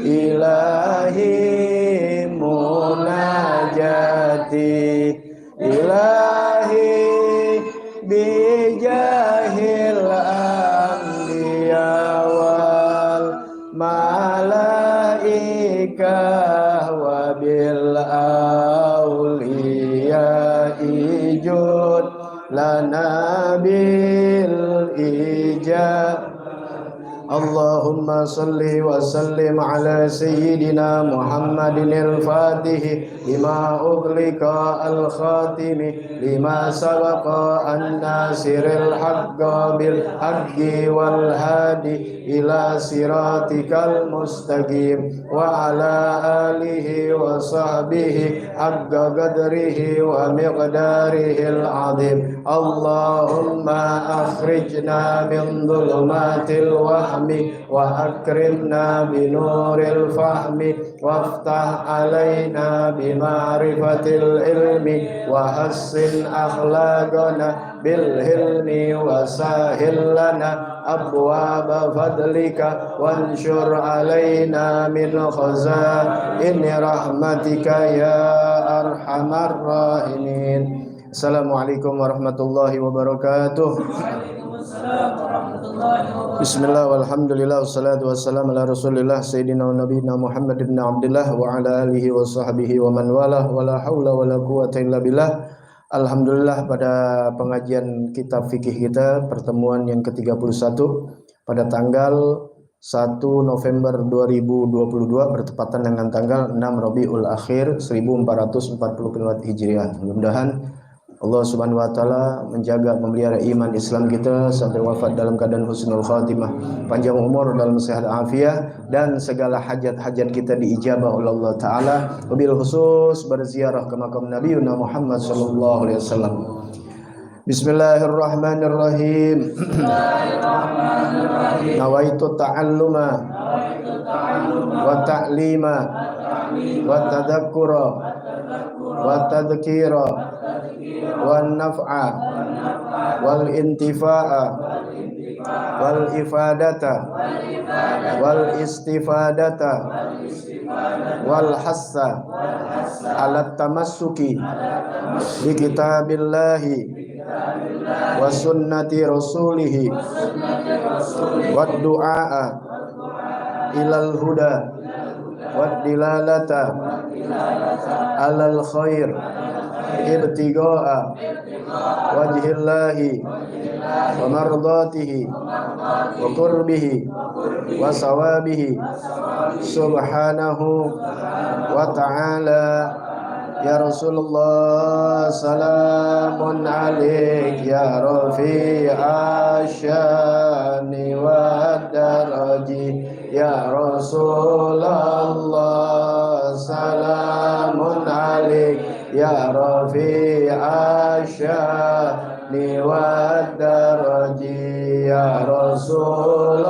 ilahi munajati ilahi bijahil anbiya wal malaikah wabil awliya ijud lana bil ijab. Allahumma salli wa sallim ala sayyidina Muhammadin al-Fatih lima ughliqa al-khatimi lima sabaqa an-nasiril haqqa bil haqqi wal hadi ila siratikal mustaqim wa ala alihi wa sahbihi haqqa qadrihi wa miqdarihil azim. Allahumma akhrijna min dhulumatil wahmi wa akrimna binuril fahmi waftah alaina bima'rifatil ilmi wa hassin akhlaqana bil hilmi wa sahil lana abwaaba fadlika wanshur alaina min khazaini rahmatika ya arhamar rahimin. Assalamualaikum warahmatullahi wabarakatuh. Bismillah walhamdulillah wassalatu wassalamu ala rasulillah sayyidina wa nabiyina Muhammad ibn Abdullah wa ala alihi wa sahbihi wa man walah wa la hawla wa la quwwata illa billah. Alhamdulillah, pada pengajian kitab fikih kita pertemuan yang ke-31 pada tanggal 1 November 2022 bertepatan dengan tanggal 6 Rabiul Akhir 1440 Hijriah. Mudah-mudahan Allah Subhanahu wa taala menjaga memelihara iman Islam kita sampai wafat dalam keadaan husnul khatimah, panjang umur dalam sehat afiat, dan segala hajat-hajat kita diijabah oleh Allah taala, wabil khusus berziarah ke makam Nabi Muhammad sallallahu alaihi wasallam. Bismillahirrahmanirrahim. Nawaitu ta'alluma wa ta'lima wa tadhakkura wa tadhkira wan naf'a wal intifa'a wal ifadata wal istifadata wal hassa ala tamassuki bi kitabillahi wa sunnati rasulihi wad du'a ilal huda wad dilalata alal khair ibtigaa wajhillahi wa mardatihi wa qurbihi wa sawabihi subhanahu wa ta'ala. Ya Rasulullah salamun alaik ya rafi'a syani wa daraji. Ya Rasulullah salamun alaik ya rafi'a syani wa daraji. Ya Rasulullah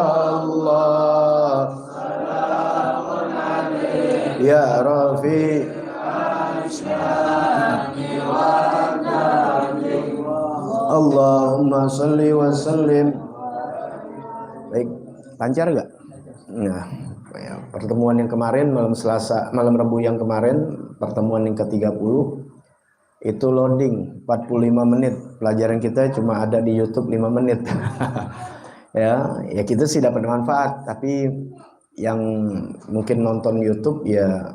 salamun alaik ya rafi'a. Allahumma salli wa sallim. Baik, lancar enggak? Nah, pertemuan yang kemarin malam Selasa, malam Rabu yang kemarin, pertemuan yang ke-30 itu loading 45 menit. Pelajaran kita cuma ada di YouTube 5 menit. ya kita sih dapat manfaat, tapi yang mungkin nonton YouTube ya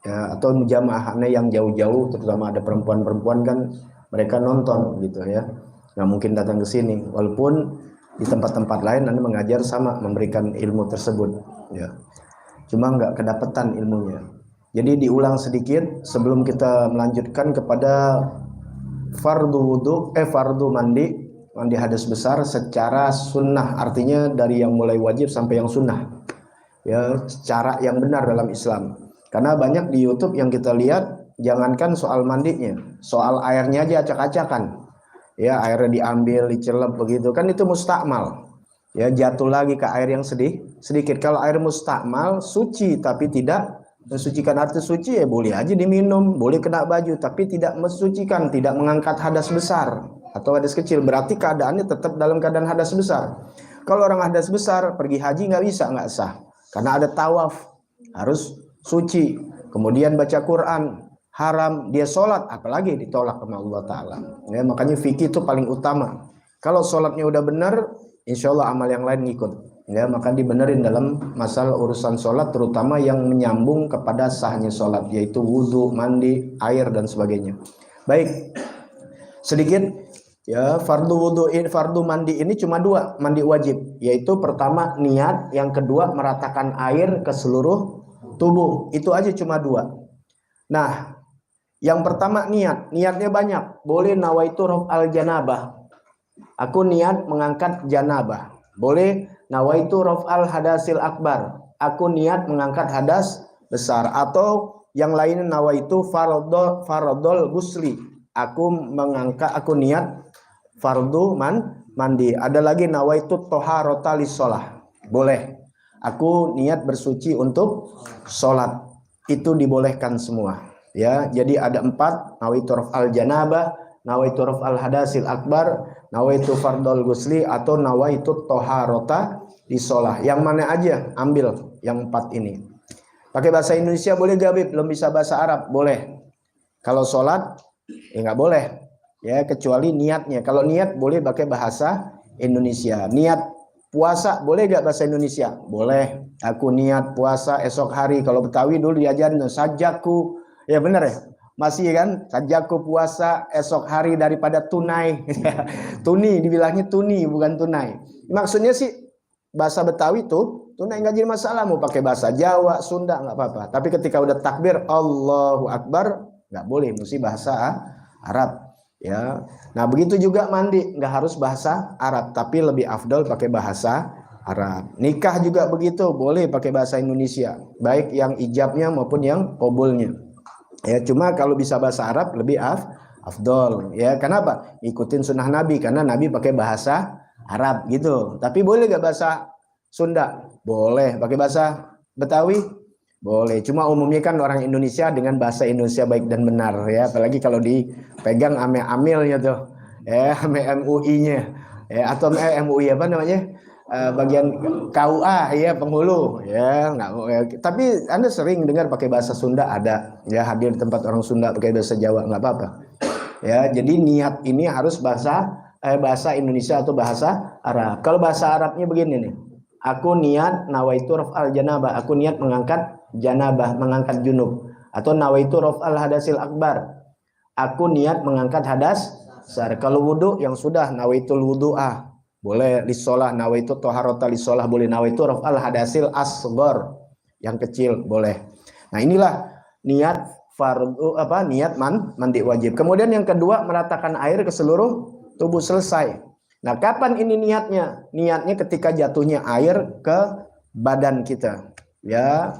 atau jamaahnya yang jauh-jauh, terutama ada perempuan-perempuan kan mereka nonton gitu ya, nggak mungkin datang ke sini, walaupun di tempat-tempat lain Anda mengajar sama memberikan ilmu tersebut ya, cuma nggak kedapetan ilmunya. Jadi diulang sedikit sebelum kita melanjutkan kepada fardu mandi hadas besar secara sunnah, artinya dari yang mulai wajib sampai yang sunnah ya, cara yang benar dalam Islam. Karena banyak di YouTube yang kita lihat, jangankan soal mandinya, soal airnya aja acak-acakan. Ya, airnya diambil, dicelup begitu kan, itu mustakmal. Ya, jatuh lagi ke air yang sedikit. Kalau air mustakmal suci tapi tidak mensucikan, arti suci ya boleh aja diminum, boleh kena baju, tapi tidak mensucikan, tidak mengangkat hadas besar atau hadas kecil. Berarti keadaannya tetap dalam keadaan hadas besar. Kalau orang hadas besar pergi haji nggak bisa, nggak sah. Karena ada tawaf. harus suci. Kemudian baca Quran, haram. Dia sholat, apalagi ditolak sama Allah Ta'ala. Ya, makanya fikih itu paling utama. Kalau sholatnya udah benar, insya Allah amal yang lain ngikut. Ya, maka dibenerin dalam masalah urusan sholat, terutama yang menyambung kepada sahnya sholat, yaitu wudhu, mandi, air, dan sebagainya. Baik, sedikit ya, fardu mandi ini cuma dua, mandi wajib, yaitu pertama niat, yang kedua meratakan air ke seluruh tubuh. Itu aja cuma dua. Nah, yang pertama niatnya banyak. Boleh nawaitu raf'al janabah, aku niat mengangkat janabah. Boleh nawaitu raf'al hadasil akbar, aku niat mengangkat hadas besar. Atau yang lain nawaitu fardol gusli, aku niat fardu mandi. Ada lagi nawaitu toharota lissolah, boleh aku niat bersuci untuk sholat. Itu dibolehkan semua ya. Jadi ada 4, nawaitu raf'al janabah, nawaitu raf'al hadasil akbar, nawaitu fardol gusli, atau nawaitu toharota lissolah. Yang mana aja ambil yang 4 ini. Pakai bahasa Indonesia boleh gak, Bib? Belum bisa bahasa Arab? Boleh. Kalau sholat ya nggak boleh ya, kecuali niatnya. Kalau niat boleh pakai bahasa Indonesia. Niat puasa boleh gak bahasa Indonesia? Boleh. Aku niat puasa esok hari. Kalau Betawi dulu diajarin sajaku, ya benar ya, masih kan, sajaku puasa esok hari daripada tunai. Tuni, dibilangnya tuni bukan tunai. Maksudnya sih bahasa Betawi tuh tunai nggak jadi masalah, mau pakai bahasa Jawa, Sunda nggak apa-apa. Tapi ketika udah takbir Allahu Akbar nggak boleh, mesti bahasa Arab ya. Nah begitu juga mandi, nggak harus bahasa Arab, tapi lebih afdal pakai bahasa Arab. Nikah juga begitu, boleh pakai bahasa Indonesia, baik yang ijabnya maupun yang qabulnya ya. Cuma kalau bisa bahasa Arab lebih afdal ya. Kenapa? Ikutin sunnah Nabi, karena Nabi pakai bahasa Arab gitu. Tapi boleh gak bahasa Sunda? Boleh. Pakai bahasa Betawi? Boleh. Cuma umumnya kan orang Indonesia dengan bahasa Indonesia baik dan benar ya. Apalagi kalau dipegang ame amilnya tuh ya, ame MUI-nya ya, atau MUI apa namanya, bagian KUA ya, penghulu ya. Nggak ya. Tapi Anda sering dengar pakai bahasa Sunda, ada ya, hadir di tempat orang Sunda pakai bahasa Jawa, nggak apa-apa ya. Jadi niat ini harus bahasa Indonesia atau bahasa Arab. Kalau bahasa Arabnya begini nih, aku niat nawaitu raf'al janabah, aku niat mengangkat janabah, mengangkat junub. Atau nawaitu raf'al hadasil akbar, aku niat mengangkat hadas besar. Kalau wudu yang sudah nawaitul wudu'ah, boleh. Lissolah nawaitu toharota lissolah, boleh. Nawaitu raf'al hadasil asghar, yang kecil, boleh. Nah inilah niat fardu niat mandi wajib. Kemudian yang kedua, meratakan air ke seluruh tubuh, selesai. Nah, kapan ini niatnya? Niatnya ketika jatuhnya air ke badan kita. Ya.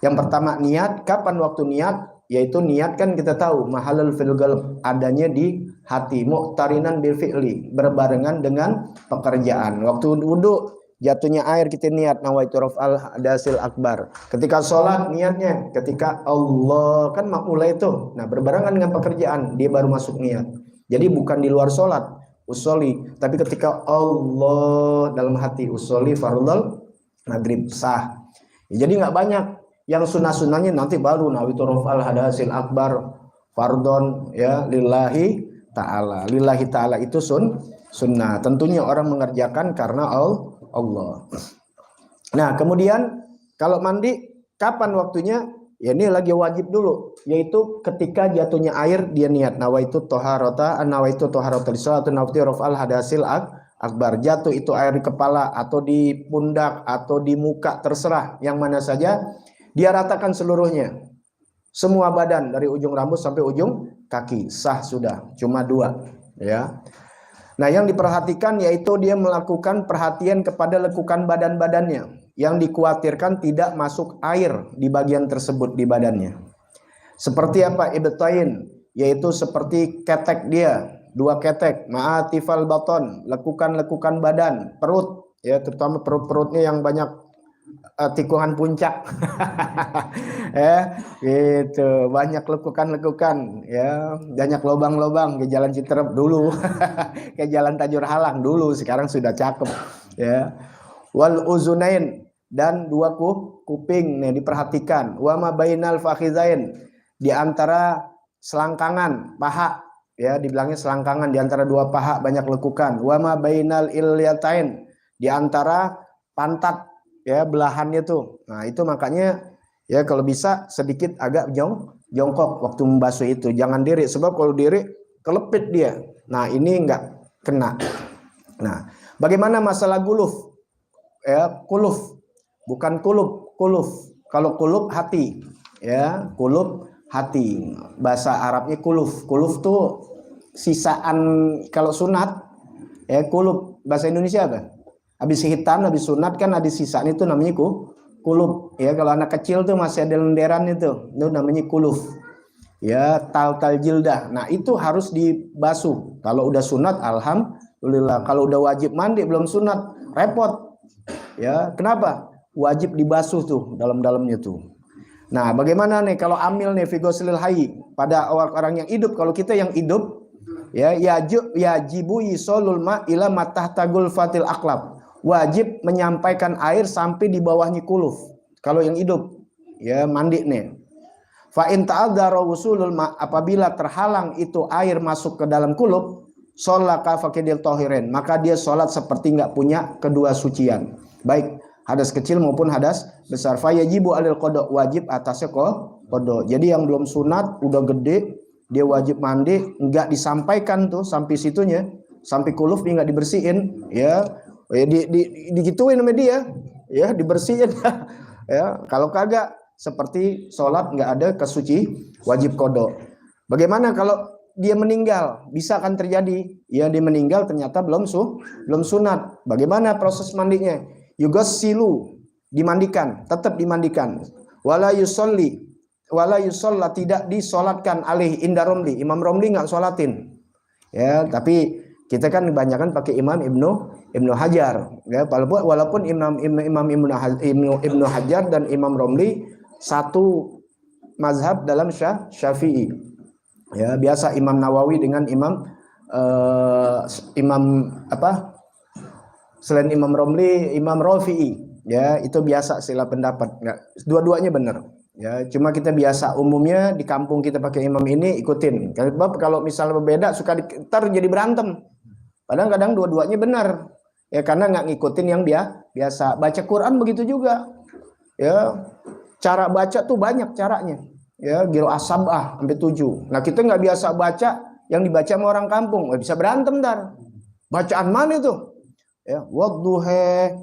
Yang pertama niat, kapan waktu niat? Yaitu niat kan kita tahu mahalul fil qalb, adanya di hati, muqtarinan bil fi'li, berbarengan dengan pekerjaan. Waktu wudu jatuhnya air kita niat nawaitu raf'al hadasil akbar. Ketika sholat niatnya ketika Allah kan mulai itu. Nah, berbarengan dengan pekerjaan dia baru masuk niat. Jadi bukan di luar sholat usolli, tapi ketika Allah dalam hati, usolli fardhal maghrib, sah. Ya, jadi nggak banyak. Yang sunnah-sunnahnya nanti baru nawaitu raf'al hadasil akbar fardhon ya lillahi ta'ala. Lillahi ta'ala itu sunnah. Tentunya orang mengerjakan karena Allah. Nah kemudian kalau mandi kapan waktunya? Ya ini lagi wajib dulu, yaitu ketika jatuhnya air dia niat nawaitu toharota lissolah, atau nawaitu raf'al hadasil akbar. Jatuh itu air di kepala atau di pundak atau di muka, terserah yang mana saja, dia ratakan seluruhnya, semua badan dari ujung rambut sampai ujung kaki, sah sudah. Cuma 2 ya. Nah yang diperhatikan yaitu dia melakukan perhatian kepada lekukan badan-badannya, yang dikhawatirkan tidak masuk air di bagian tersebut di badannya. Seperti apa? Ibtain, yaitu seperti ketek dia, 2 ketek, ma'atifal baton, lekukan-lekukan badan, perut ya, terutama perut-perutnya yang banyak tikungan puncak. Ya, gitu, banyak lekukan-lekukan ya, banyak lobang-lobang ke jalan Citerep dulu. Ke jalan Tajur Halang dulu, sekarang sudah cakep ya. Wal uzunain, dan 2 kuping nih diperhatikan. Wa ma bainal fakhizain, di antara selangkangan paha, ya dibilangnya selangkangan, di antara dua paha banyak lekukan. Wa ma bainal ilyatain, di antara pantat, ya belahannya tuh. Nah itu makanya ya kalau bisa sedikit agak jongkok waktu membasuh itu, jangan diri, sebab kalau diri kelepit dia. Nah ini enggak kena. Nah bagaimana masalah guluf? Ya kuluf, bukan kulub, kuluf. Kalau kulub hati, ya kulub hati. Bahasa Arabnya kuluf. Kuluf tuh sisaan kalau sunat, ya kulub. Bahasa Indonesia apa? Habis hitan, habis sunat kan ada sisaan itu namanya kulub. Ya kalau anak kecil tuh masih ada lenderan itu namanya kuluf. Ya tal jildah. Nah itu harus dibasuh. Kalau udah sunat, alhamdulillah. Kalau udah wajib mandi belum sunat, repot. Ya, kenapa? Wajib dibasuh tuh dalam-dalamnya tuh. Nah, bagaimana nih kalau amil nih fi ghuslil hayy pada orang yang hidup? Kalau kita yang hidup, ya yajibu yisolul ma ila matahtagul fatil aqlab. Wajib menyampaikan air sampai di bawahnya kuluf. Kalau yang hidup, ya mandi nih. Fa in ta'adzara wusulul ma, apabila terhalang itu air masuk ke dalam kuluf, sholaka faqidil tahirin, maka dia sholat seperti nggak punya kedua sucian, baik hadas kecil maupun hadas besar. Fayajibu alil qada, wajib atasnya qada. Jadi yang belum sunat udah gede dia wajib mandi, nggak disampaikan tuh sampai situnya, sampai kuluf dia nggak dibersihin, ya digituin sama dia, ya dibersihin. Ya kalau kagak seperti sholat nggak ada kesuci, wajib qada. Bagaimana kalau dia meninggal? Bisa kan terjadi, ya dia meninggal ternyata belum sunat. Bagaimana proses mandinya? Yugassilu, dimandikan, tetap dimandikan. Wala yusolli, tidak disolatkan alih inda Romli. Imam Romli nggak sholatin, ya tapi kita kan kebanyakan pakai Imam Ibnu Hajar, ya walaupun Imam Ibnu Hajar dan Imam Romli satu mazhab dalam Syafi'i. Ya biasa Imam Nawawi dengan Imam selain Imam Romli, Imam Rafi'i, ya itu biasa sila pendapat. Nggak, dua-duanya benar. Ya cuma kita biasa umumnya di kampung kita pakai imam ini, ikutin. Kalau misalnya berbeda suka ntar jadi berantem. Padahal kadang dua-duanya benar. Ya karena nggak ngikutin yang biasa. Baca Quran begitu juga. Ya cara baca tuh banyak caranya. Ya giro asabah sampai 7. Nah kita nggak biasa baca yang dibaca sama orang kampung, nggak bisa berantem ntar. Bacaan mana itu? Ya wadduhe,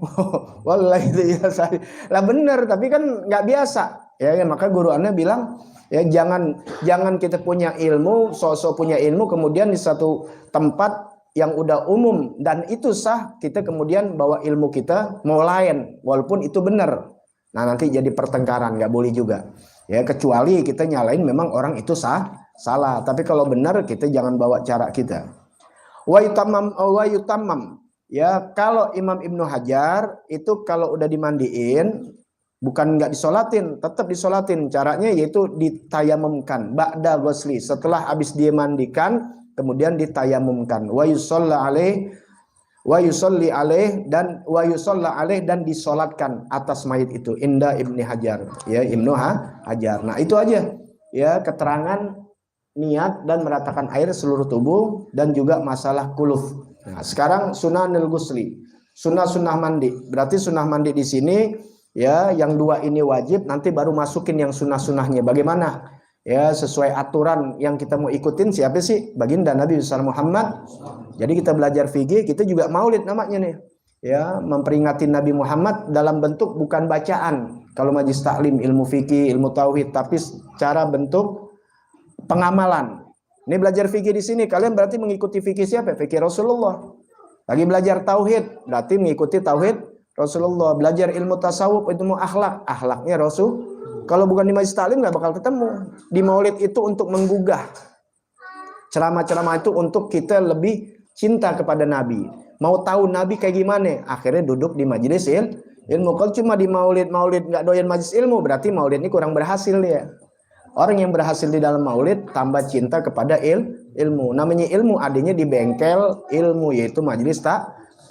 wallahi itu ya saya. Lah bener, tapi kan nggak biasa. Ya maka guru anda bilang ya jangan kita punya ilmu, sosok punya ilmu kemudian di satu tempat yang udah umum dan itu sah, kita kemudian bawa ilmu kita mau lain walaupun itu benar. Nah nanti jadi pertengkaran, nggak boleh juga. Ya kecuali kita nyalain memang orang itu salah, tapi kalau benar kita jangan bawa cara kita. Wa yutamam, ya kalau Imam Ibnu Hajar itu kalau udah dimandiin bukan nggak disolatin, tetap disolatin. Caranya yaitu ditayamumkan ba'da ghusli, setelah habis dia mandikan kemudian ditayamumkan. Wa yusolli alaih dan disolatkan atas mayit itu inda Ibnu Hajar, ya Ibnu Hajar. Nah itu aja ya keterangan niat dan meratakan air seluruh tubuh dan juga masalah kuluf. Nah sekarang sunanul ghusli, sunnah mandi. Berarti sunnah mandi di sini ya yang dua ini wajib, nanti baru masukin yang sunnahnya. Bagaimana? Ya sesuai aturan yang kita mau ikutin, siapa sih? Baginda Nabi Muhammad. Jadi kita belajar fikih, kita juga maulid namanya nih. Ya, memperingati Nabi Muhammad dalam bentuk bukan bacaan. Kalau majlis taklim ilmu fikih, ilmu tauhid, tapi secara bentuk pengamalan. Ini belajar fikih di sini, kalian berarti mengikuti fikih siapa? Fikih Rasulullah. Lagi belajar tauhid, berarti mengikuti tauhid Rasulullah. Belajar ilmu tasawuf, ilmu akhlak, akhlaknya Rasul. Kalau bukan di majlis taklim nggak bakal ketemu. Di maulid itu untuk menggugah. Ceramah-ceramah itu untuk kita lebih cinta kepada Nabi. Mau tahu Nabi kayak gimana? Akhirnya duduk di majlis ilmu. Kalau cuma di maulid nggak doyan majlis ilmu, berarti maulid ini kurang berhasil dia. Orang yang berhasil di dalam maulid tambah cinta kepada ilmu. Namanya ilmu adanya di bengkel ilmu, yaitu majlis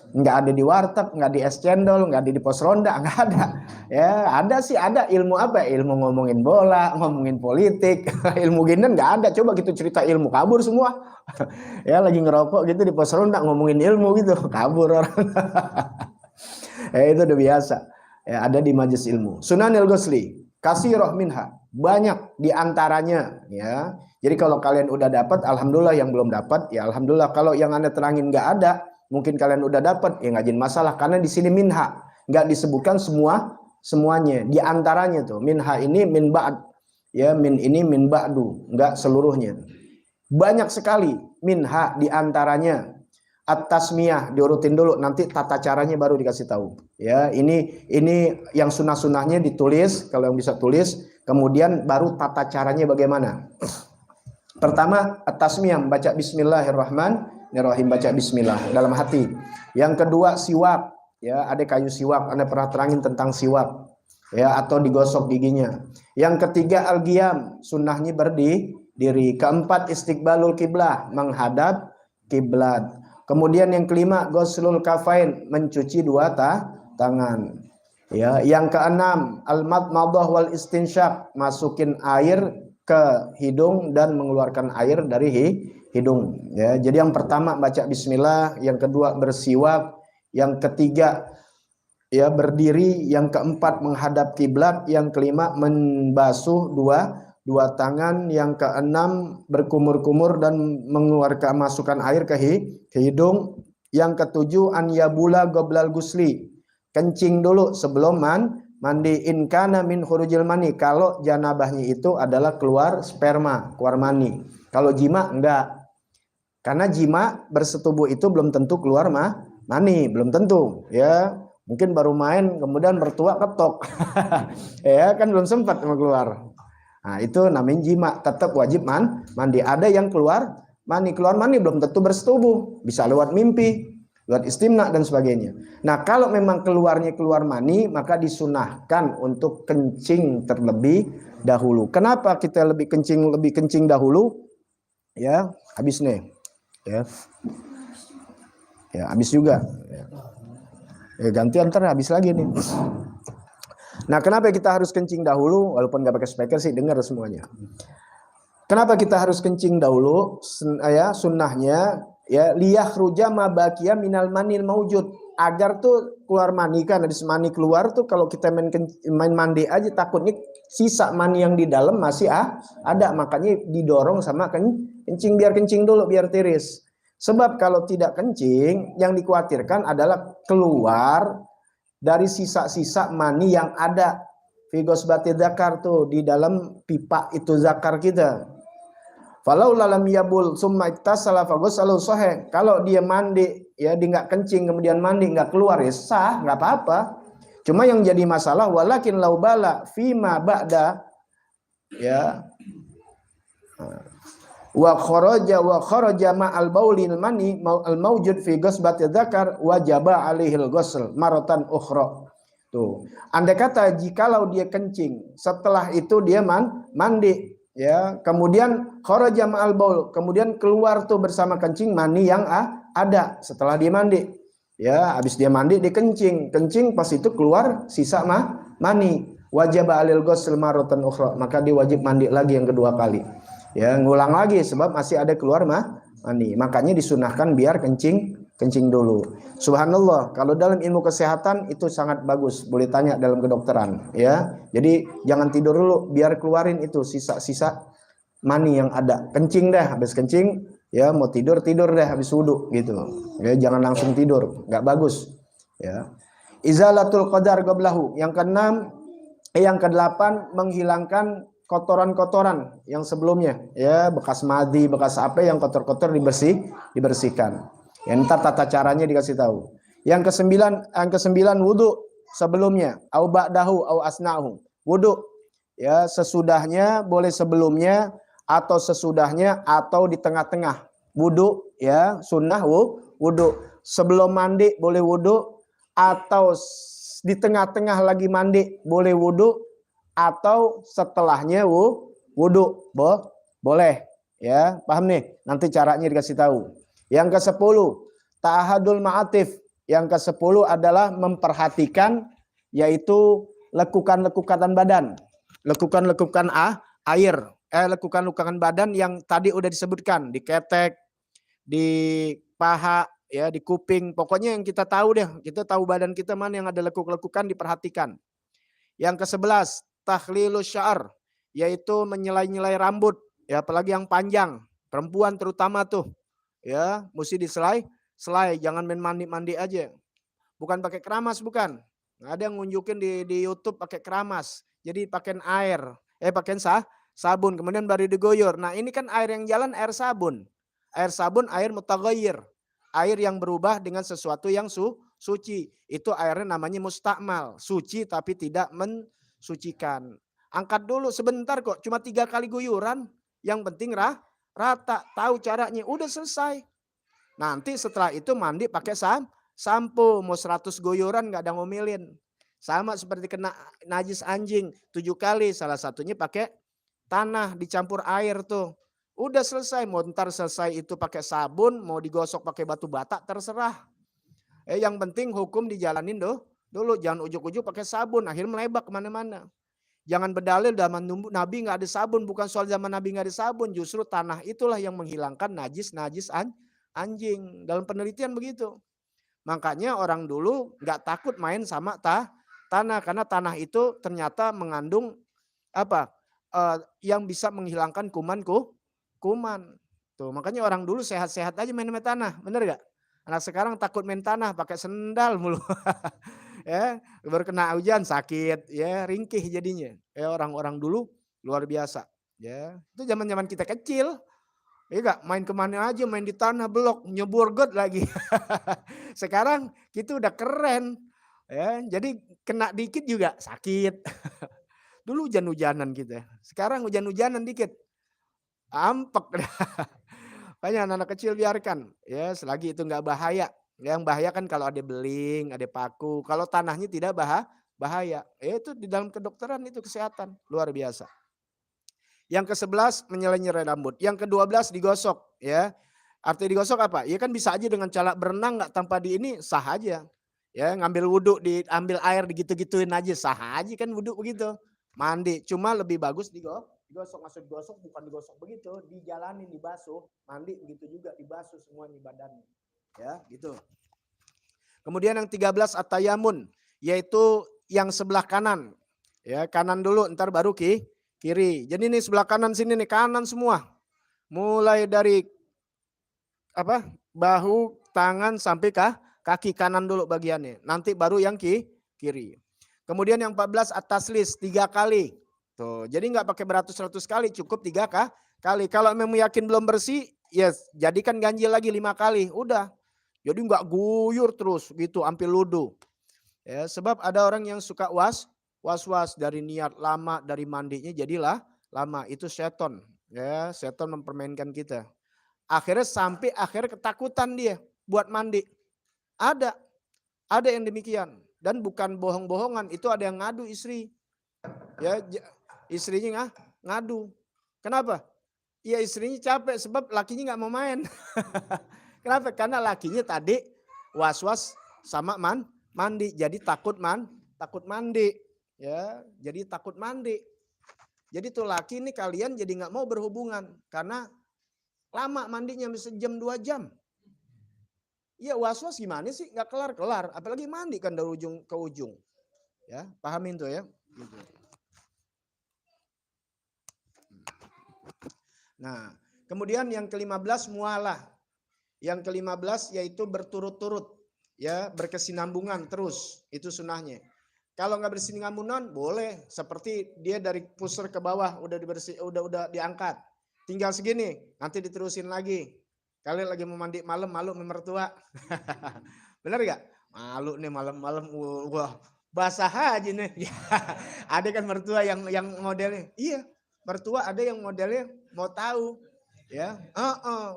nggak ada di warteg, nggak di es cendol, nggak ada di pos ronda, nggak ada. Ya ada sih, ada ilmu apa? Ilmu ngomongin bola, ngomongin politik, ilmu gini nggak ada. Coba gitu cerita ilmu, kabur semua. Ya lagi ngerokok gitu di pos ronda ngomongin ilmu gitu, kabur orang. Itu udah biasa. Ya, ada di majelis ilmu. Sunanil Ghusli, katsirah minha, banyak diantaranya. Ya. Jadi kalau kalian udah dapat, alhamdulillah. Yang belum dapat, ya alhamdulillah. Kalau yang Anda terangin nggak ada, mungkin kalian udah dapat, ya nggak jadi masalah. Karena di sini minha, nggak disebutkan semuanya. Di antaranya tuh, minha ini min ba'd, ya min ini min ba'du, nggak seluruhnya. Banyak sekali minha di antaranya. At-tasmiyah diurutin dulu, nanti tata caranya baru dikasih tahu. Ya, ini yang sunah-sunahnya ditulis, kalau yang bisa tulis, kemudian baru tata caranya bagaimana. Pertama, at-tasmiyah, baca bismillahirrahmanirrahim, baca bismillah dalam hati. Yang kedua, siwak, ya, ada kayu siwak, Anda pernah terangin tentang siwak, ya, atau digosok giginya. Yang ketiga, al-qiyam, sunnahnya berdiri. Keempat, istiqbalul kiblah, menghadap kiblat. Kemudian yang kelima, ghuslul kafain, mencuci dua tangan. Ya, yang keenam, al-madmadah wal istinsyaq, masukin air ke hidung dan mengeluarkan air dari hidung. Ya, jadi yang pertama baca bismillah, yang kedua bersiwak, yang ketiga ya berdiri, yang keempat menghadap kiblat, yang kelima membasuh dua tangan, yang keenam berkumur-kumur dan mengeluarkan masukkan air ke hidung, yang ketujuh an yabula goblal gusli, kencing dulu sebelum mandi, in kana min khurujil mani, kalau janabahnya itu adalah keluar sperma, keluar mani. Kalau jima enggak, karena jima bersetubuh itu belum tentu keluar mani, belum tentu, ya mungkin baru main kemudian bertua ketok. Ya kan belum sempat keluar. Nah, itu namanya jima, tetap wajib mandi. Ada yang keluar mani belum tentu bersetubuh, bisa lewat mimpi, lewat istimna dan sebagainya. Nah, kalau memang keluar mani, maka disunahkan untuk kencing terlebih dahulu. Kenapa kita lebih kencing dahulu? Ya, habis nih. Ya, habis juga. Ya, gantian ntar habis lagi nih. Nah, kenapa kita harus kencing dahulu? Walaupun nggak pakai speaker sih, dengar semuanya. Kenapa kita harus kencing dahulu? Ya, sunnahnya ya liyakhruja ma baqiya minal manil maujud, agar tuh keluar mani, kan habis mani keluar tuh kalau kita main mandi aja takutnya sisa mani yang di dalam masih ada, makanya didorong sama kencing, biar kencing dulu biar tiris. Sebab kalau tidak kencing, yang dikhawatirkan adalah keluar dari sisa-sisa mani yang ada figos bati zakar tuh di dalam pipa itu zakar kita. Falau lalam yabul summa iktasala faghsalu sahih. Kalau dia mandi ya, dia nggak kencing kemudian mandi nggak keluar, ya sah, nggak apa-apa. Cuma yang jadi masalah walakin laubala fima ba'da, ya, wa kharaja ma'al baulil mani al maujud fi ghasbati dzakar wajaba alaihil ghusl maratan ukhra. Tuh, andai kata jikalau dia kencing, setelah itu dia mandi, ya, kemudian kharaja ma'al baul, kemudian keluar tuh bersama kencing mani yang ada setelah dia mandi. Ya, habis dia mandi dia kencing pas itu keluar sisa mani, wajaba alil ghusl maratan ukhra, maka dia wajib mandi lagi yang kedua kali. Ya, ngulang lagi sebab masih ada keluar mani. Makanya disunahkan biar kencing dulu. Subhanallah, kalau dalam ilmu kesehatan itu sangat bagus, boleh tanya dalam kedokteran, ya. Jadi jangan tidur dulu, biar keluarin itu sisa-sisa mani yang ada. Kencing dah, habis kencing, ya mau tidur deh habis wudu gitu. Ya, jangan langsung tidur, nggak bagus. Ya. Izalatul qadar qablahu. Yang keenam, yang kedelapan menghilangkan kotoran-kotoran yang sebelumnya, ya, bekas madi, bekas apa yang kotor-kotor dibersihkan. Ya, ntar tata caranya dikasih tahu. Yang kesembilan wudu sebelumnya, au ba'dahu au asnahu. Wudu ya sesudahnya, boleh sebelumnya atau sesudahnya atau di tengah-tengah. Wudu ya sunnah wudu. Sebelum mandi boleh wudu, atau di tengah-tengah lagi mandi boleh wudu, atau setelahnya wudu boleh, ya, paham nih, nanti caranya dikasih tahu. Yang ke-10 ta'ahadul ma'atif, Yang ke-10 adalah memperhatikan, yaitu lekukan-lekukan badan. Lekukan-lekukan air. Lekukan-lekukan badan yang tadi udah disebutkan. Di ketek, di paha, ya, di kuping. Pokoknya yang kita tahu deh. Kita tahu badan kita mana yang ada lekuk-lekukan, diperhatikan. Yang ke-11, tahlilus sya'ar, yaitu menyelai-nyelai rambut, ya, apalagi yang panjang. Perempuan terutama tuh, ya, mesti diselai, jangan main mandi-mandi aja. Bukan pakai keramas, bukan. Ada yang ngunjukin di YouTube pakai keramas. Jadi pakai air, pakai sabun, kemudian baru digoyor. Nah, ini kan air yang jalan air sabun. Air sabun, air mutaghayyir. Air yang berubah dengan sesuatu yang suci. Itu airnya namanya mustakmal. Suci tapi tidak mensucikan. Angkat dulu sebentar kok, cuma 3 kali guyuran. Yang penting rata, tahu caranya, udah selesai. Nanti setelah itu mandi pakai sampo, mau 100 guyuran nggak ada ngomelin. Sama seperti kena najis anjing 7 kali, salah satunya pakai tanah dicampur air tuh. Udah selesai, mau ntar selesai itu pakai sabun, mau digosok pakai batu bata, terserah. Yang penting hukum dijalanin dulu, jangan ujuk-ujuk pakai sabun, akhirnya melebak kemana-mana. Jangan berdalil zaman Nabi nggak ada sabun, bukan soal zaman Nabi nggak ada sabun, justru tanah itulah yang menghilangkan najis anjing. Dalam penelitian begitu. Makanya orang dulu nggak takut main sama tanah, karena tanah itu ternyata mengandung yang bisa menghilangkan kuman. Tuh, makanya orang dulu sehat-sehat aja main sama tanah, bener gak? Anak sekarang takut main tanah, pakai sendal mulu. Ya, baru kena hujan sakit, ya, ringkih jadinya. Orang-orang dulu luar biasa, ya. Itu zaman-zaman kita kecil. Iya, main kemana aja, main di tanah, blok, nyebur got lagi. Sekarang kita udah keren, ya. Jadi kena dikit juga sakit. Dulu hujan-hujanan kita, sekarang hujan-hujanan dikit, ampek. Makanya anak-anak kecil biarkan, ya, selagi itu nggak bahaya. Yang bahaya kan kalau ada beling, ada paku. Kalau tanahnya tidak bahaya. Itu di dalam kedokteran itu kesehatan luar biasa. Yang ke-11 menyelai-nyelai rambut. Yang ke-12 digosok, ya. Arti digosok apa? Ya kan bisa aja dengan cara berenang nggak tanpa di ini sah aja. Ya, ngambil wudhu, diambil air digitu-gituin aja sah aja kan wudhu begitu. Mandi, cuma lebih bagus digosok, maksud digosok bukan digosok begitu, dijalanin, dibasuh, mandi begitu juga dibasuh semuanya badannya. Ya, gitu. Kemudian yang 13 at-tayamun, yaitu yang sebelah kanan. Ya, kanan dulu ntar baru kiri. Jadi ini sebelah kanan sini nih, kanan semua. Mulai dari bahu, tangan sampai kaki kanan dulu bagiannya. Nanti baru yang kiri. Kemudian yang 14 at-taslis 3 kali. Tuh, jadi nggak pakai beratus-ratus kali, cukup 3 kali. Kalau memang yakin belum bersih, yes, jadikan ganjil lagi 5 kali. Udah. Jadi nggak guyur terus gitu, sampai luduh. Ya, sebab ada orang yang suka was-was dari niat lama, dari mandinya jadilah lama. Itu seton. Ya, seton mempermainkan kita. Akhirnya sampai ketakutan dia buat mandi. Ada yang demikian. Dan bukan bohong-bohongan, itu ada yang ngadu istri. Ya, istrinya ngadu. Kenapa? Ya istrinya capek sebab lakinya nggak mau main. Kenapa? Karena lakinya tadi was-was sama mandi, jadi takut mandi, ya, jadi takut mandi. Jadi tuh laki ini kalian jadi nggak mau berhubungan karena lama mandinya bisa jam 2 jam. Iya was-was gimana sih? Nggak kelar-kelar, apalagi mandi kan dari ujung ke ujung. Ya, pahamin tuh ya. Gitu. Nah, kemudian yang ke-15 mualah. Yang ke-15 yaitu berturut-turut, ya, berkesinambungan terus, itu sunahnya. Kalau nggak berkesinambungan boleh, seperti dia dari pusar ke bawah udah diangkat, tinggal segini, nanti diterusin lagi. Kalian lagi mau mandi malam, malu sama mertua, bener gak? Malu nih malam-malam, wah basah aja nih. Ada kan mertua yang modelnya, iya, mertua ada yang modelnya mau tahu, ya,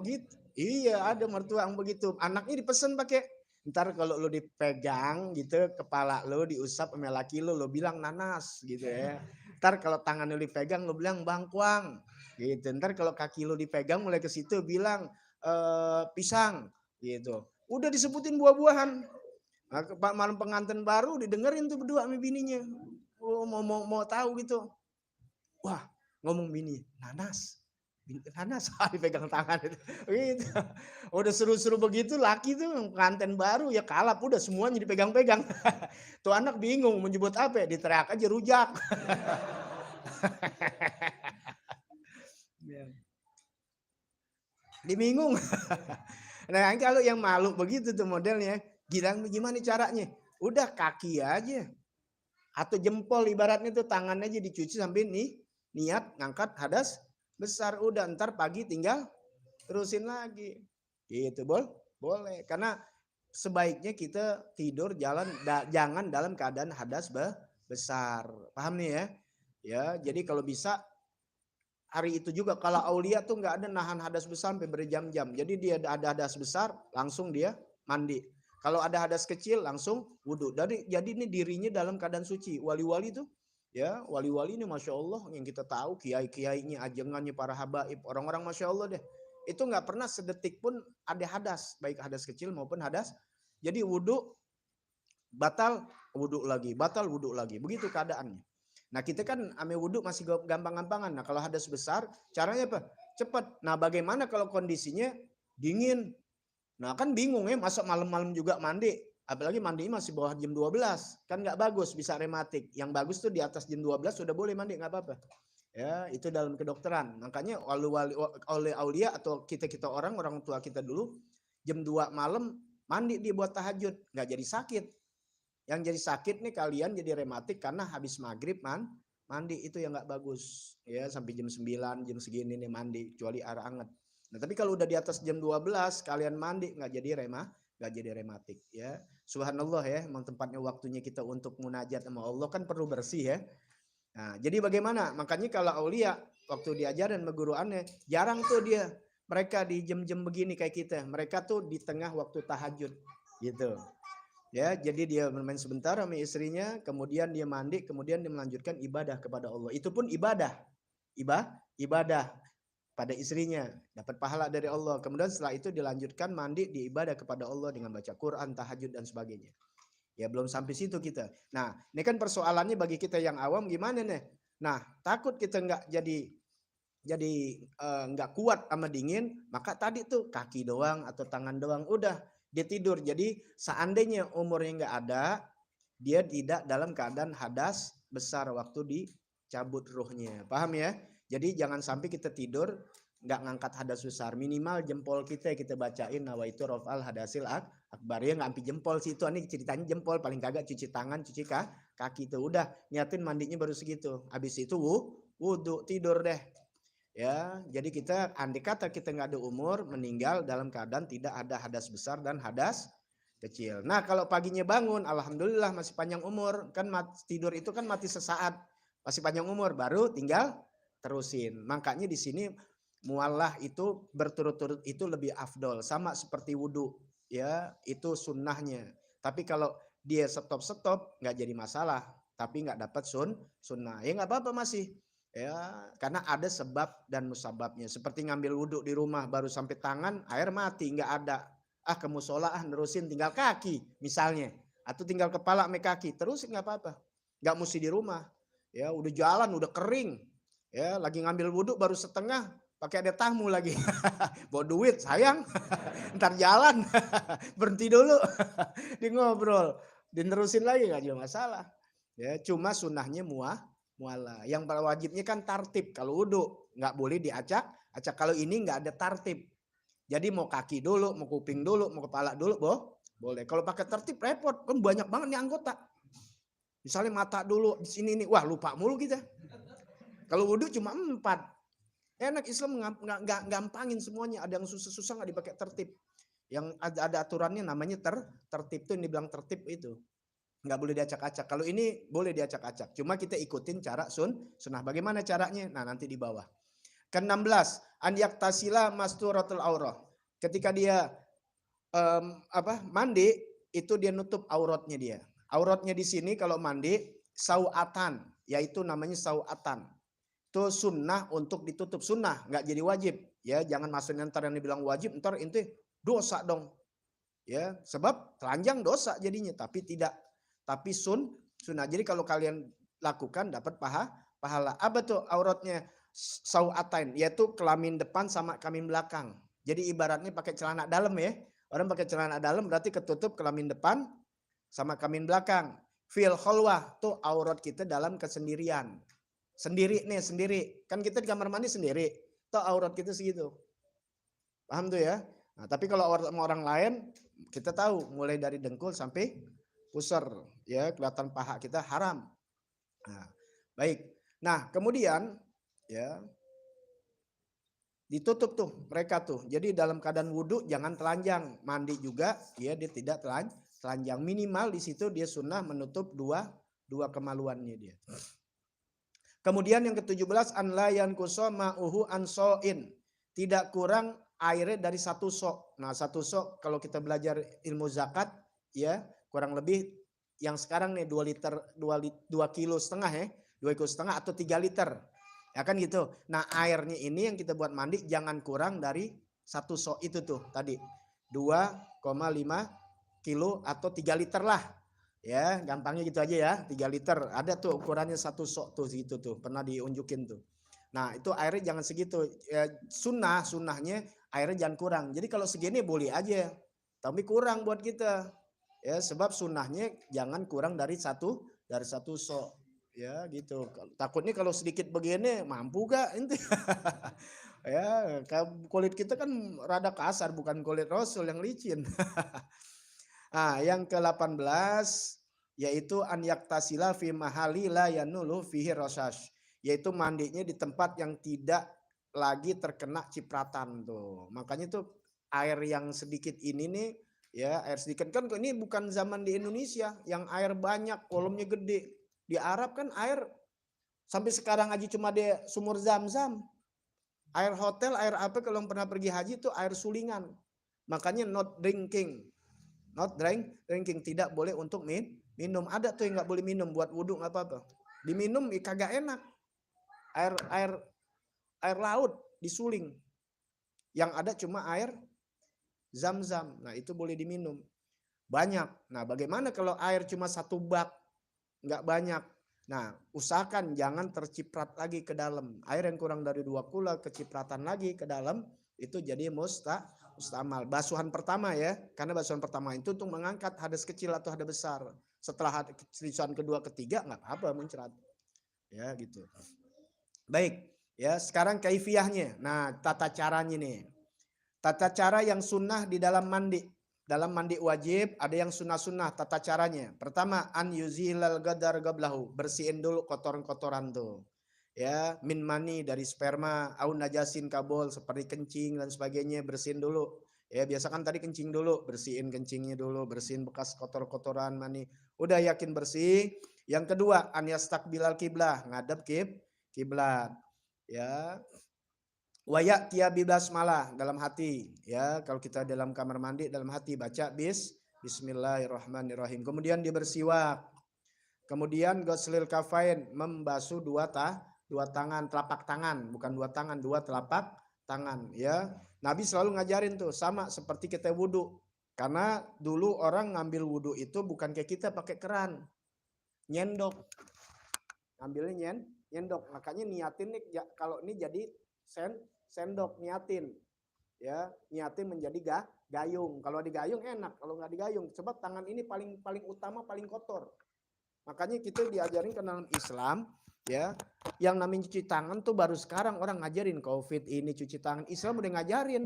gitu. Iya ada mertua yang begitu. Anaknya dipesan pakai. Ntar kalau lo dipegang gitu kepala lo diusap sama laki lo bilang nanas gitu ya. Ntar kalau tangan lo dipegang lo bilang bangkuang gitu. Ntar kalau kaki lo dipegang mulai ke situ bilang pisang gitu. Udah disebutin buah-buahan. Malam pengantin baru didengerin tuh berdua sama bininya. Oh, mau tahu gitu. Wah, ngomong bini, Nanas. Nanas dipegang tangan itu. Gitu. Udah seru-seru begitu, laki tuh pengantin baru ya kalap, udah semuanya dipegang-pegang. Tuh anak bingung menyebut apa ya, diteriak aja rujak. Dia bingung. Nah, kalau yang malu begitu tuh modelnya, gimana caranya? Udah kaki aja. Atau jempol ibaratnya tuh tangannya aja dicuci sampai niat ngangkat hadas besar. Udah ntar pagi tinggal terusin lagi. Gitu, boleh. Karena sebaiknya kita tidur jangan dalam keadaan hadas besar. Paham nih ya? Ya, jadi kalau bisa hari itu juga kalau aulia tuh nggak ada nahan hadas besar sampai berjam-jam. Jadi dia ada hadas besar langsung dia mandi. Kalau ada hadas kecil langsung wudhu. Jadi ini dirinya dalam keadaan suci. Wali-wali tuh ya wali-wali ini masya Allah yang kita tahu kiai-kiainya ajengannya para habaib orang-orang masya Allah deh. Itu nggak pernah sedetik pun ada hadas baik hadas kecil maupun hadas. Jadi wudhu batal wudhu lagi begitu keadaannya. Nah kita kan ame wudhu masih gampang-gampangan. Nah kalau hadas besar caranya apa? Cepat. Nah bagaimana kalau kondisinya dingin? Nah kan bingung ya masa malam-malam juga mandi. Apalagi mandinya masih bawah jam 12. Kan nggak bagus bisa rematik. Yang bagus tuh di atas jam 12 sudah boleh mandi nggak apa-apa. Ya itu dalam kedokteran. Makanya oleh aulia atau kita orang tua kita dulu jam 2 malam mandi dia buat tahajud. Nggak jadi sakit. Yang jadi sakit nih kalian jadi rematik karena habis maghrib mandi itu yang nggak bagus ya sampai jam 9 jam segini nih mandi kecuali air hangat. Nah tapi kalau udah di atas jam 12 kalian mandi nggak jadi rematik ya. Subhanallah ya emang tempatnya waktunya kita untuk munajat sama Allah kan perlu bersih ya. Nah jadi bagaimana makanya kalau aulia waktu diajarin sama guru aneh jarang tuh dia mereka di jam-jam begini kayak kita mereka tuh di tengah waktu tahajud gitu. Ya, jadi dia bermain sebentar sama istrinya, kemudian dia mandi, kemudian dia melanjutkan ibadah kepada Allah. Itu pun ibadah pada istrinya, dapat pahala dari Allah. Kemudian setelah itu dilanjutkan mandi, diibadah kepada Allah dengan baca Quran, tahajud dan sebagainya. Ya belum sampai situ kita. Nah, ini kan persoalannya bagi kita yang awam gimana nih? Nah, takut kita nggak jadi nggak kuat sama dingin, maka tadi tuh kaki doang atau tangan doang udah dia tidur. Jadi seandainya umurnya nggak ada, dia tidak dalam keadaan hadas besar waktu dicabut ruhnya. Paham ya? Jadi jangan sampai kita tidur nggak ngangkat hadas besar. Minimal jempol kita bacain nawaitu raf'al hadasil akbar. Ya nggak sampai jempol sih itu. Ini ceritanya jempol paling kagak cuci tangan, cuci kaki itu. Udah niatin mandinya baru segitu. Habis itu wudhu tidur deh. Ya, jadi kita andai kata kita nggak ada umur meninggal dalam keadaan tidak ada hadas besar dan hadas kecil. Nah kalau paginya bangun, alhamdulillah masih panjang umur. Kan tidur itu kan mati sesaat, masih panjang umur, baru tinggal terusin. Makanya di sini muallah itu berturut-turut itu lebih afdol, sama seperti wudhu. Ya, itu sunnahnya. Tapi kalau dia stop nggak jadi masalah. Tapi nggak dapat sunnah, ya nggak apa-apa masih. Ya, karena ada sebab dan musababnya. Seperti ngambil wudhu di rumah baru sampai tangan, air mati, nggak ada. Ke musola nerusin tinggal kaki misalnya. Atau tinggal kepala sama kaki, terus nggak apa-apa. Nggak mesti di rumah. Ya, udah jalan, udah kering. Ya, lagi ngambil wudhu baru setengah, pakai ada tamu lagi. Bawa duit, sayang. Ntar jalan. Berhenti dulu. Di ngobrol. Dinerusin lagi nggak juga masalah. Ya, cuma sunnahnya mualah. Yang wajibnya kan tartib. Kalau wudhu nggak boleh diacak. Kalau ini nggak ada tartib. Jadi mau kaki dulu, mau kuping dulu, mau kepala dulu, boleh. Kalau pakai tertib repot, kan banyak banget nih anggota. Misalnya mata dulu di sini nih, wah lupa mulu kita. Kalau wudhu cuma 4. Enak Islam nggak gampangin semuanya. Ada yang susah-susah nggak dipakai tertib. Yang ada aturannya namanya tertib tuh yang dibilang tertib itu. Nggak boleh diacak-acak. Kalau ini boleh diacak-acak. Cuma kita ikutin cara sunnah. Bagaimana caranya? Nah nanti di bawah. Ke-16, an yaktasila masturatul aurah. Ketika dia mandi, itu dia nutup auratnya dia. Auratnya di sini kalau mandi sauatan, yaitu namanya sauatan. Itu sunnah untuk ditutup, sunnah, nggak jadi wajib. Ya, jangan masukin ntar yang dibilang wajib, ntar inti dosa dong. Ya, sebab telanjang dosa jadinya, tapi tidak, tapi sunnah. Jadi kalau kalian lakukan dapat pahala. Apa tuh auratnya? Sauatain, yaitu kelamin depan sama kelamin belakang. Jadi ibaratnya pakai celana dalam ya. Orang pakai celana dalam berarti ketutup kelamin depan sama kelamin belakang. Fil khalwah tuh aurat kita dalam kesendirian. Sendiri nih, sendiri. Kan kita di kamar mandi sendiri. Tuh aurat kita segitu. Paham tuh ya? Nah, tapi kalau sama orang lain kita tahu mulai dari dengkul sampai pusar ya, kelihatan paha kita haram. Nah, baik. Nah, kemudian ya ditutup tuh mereka tuh. Jadi dalam keadaan wudhu jangan telanjang, mandi juga ya dia tidak telanjang. Minimal di situ dia sunnah menutup dua kemaluannya dia. Kemudian yang ke-17 an la yanqusa ma'uhu an so'in. Tidak kurang airnya dari satu sok. Nah, satu sok kalau kita belajar ilmu zakat ya, kurang lebih yang sekarang nih 2 liter 2 kilo setengah ya. 2 kilo setengah atau 3 liter. Ya kan gitu. Nah, airnya ini yang kita buat mandi jangan kurang dari satu sok itu tuh tadi. 2,5 kilo atau 3 liter lah. Ya, gampangnya gitu aja ya. 3 liter. Ada tuh ukurannya satu sok tuh gitu tuh. Pernah diunjukin tuh. Nah, itu airnya jangan segitu. Ya, sunnahnya airnya jangan kurang. Jadi kalau segini boleh aja. Tapi kurang buat kita. Ya, sebab sunnahnya jangan kurang dari satu sok. Ya, gitu. Takutnya kalau sedikit begini mampu gak ente? Ya, kulit kita kan rada kasar, bukan kulit Rasul yang licin. Nah, yang ke-18 yaitu an yaktasila fi mahali la yanulu fihi rasash, yaitu mandinya di tempat yang tidak lagi terkena cipratan tuh. Makanya tuh air yang sedikit ini nih ya, air sedikit kan ini bukan zaman di Indonesia yang air banyak, kolomnya gede. Di Arab kan air sampai sekarang aja cuma di sumur Zam-Zam. Air hotel, air apa kalau pernah pergi haji itu air sulingan. Makanya not drinking. Not drinking, tidak boleh untuk minum. Ada tuh yang nggak boleh minum buat wudhu nggak apa-apa. Diminum kagak enak. Air laut disuling. Yang ada cuma air Zam-Zam. Nah itu boleh diminum. Banyak. Nah bagaimana kalau air cuma satu bak, nggak banyak. Nah usahakan jangan terciprat lagi ke dalam. Air yang kurang dari 2 kula kecipratan lagi ke dalam itu jadi mustamal. Basuhan pertama ya, karena basuhan pertama itu untuk mengangkat hadas kecil atau hadas besar. Setelah basuhan kedua ketiga nggak apa-apa muncrat. Ya gitu. Baik, ya sekarang kaifiyahnya. Nah, tata caranya nih. Tata cara yang sunnah di dalam mandi. Dalam mandi wajib ada yang sunnah-sunnah tata caranya. Pertama, an yuzilal gadar gablahu, bersihin dulu kotoran-kotoran tuh. Ya, min mani dari sperma, au najasin kabol seperti kencing dan sebagainya, bersihin dulu. Ya, biasa kan tadi kencing dulu, bersihin kencingnya dulu, bersihin bekas kotor-kotoran mani. Udah yakin bersih. Yang kedua, an yastaqbilal kiblah, ngadep kiblat. Ya, wayak tia bibasmalah dalam hati ya, kalau kita dalam kamar mandi dalam hati baca bismillahirrahmanirrahim. Kemudian dia bersiwak, kemudian ghuslil kafain, membasuh dua tangan, telapak tangan, bukan dua tangan, dua telapak tangan ya. Nabi selalu ngajarin tuh sama seperti kita wudhu, karena dulu orang ngambil wudhu itu bukan kayak kita pakai keran, nyendok, ngambilnya nyendok. Makanya niatin nih kalau ini jadi sendok, niatin ya, niatin menjadi gayung. Kalau digayung enak, kalau nggak digayung sebab tangan ini paling utama, paling kotor. Makanya kita diajarin ke dalam Islam ya, yang namanya cuci tangan tuh baru sekarang orang ngajarin. Covid ini cuci tangan, Islam udah ngajarin.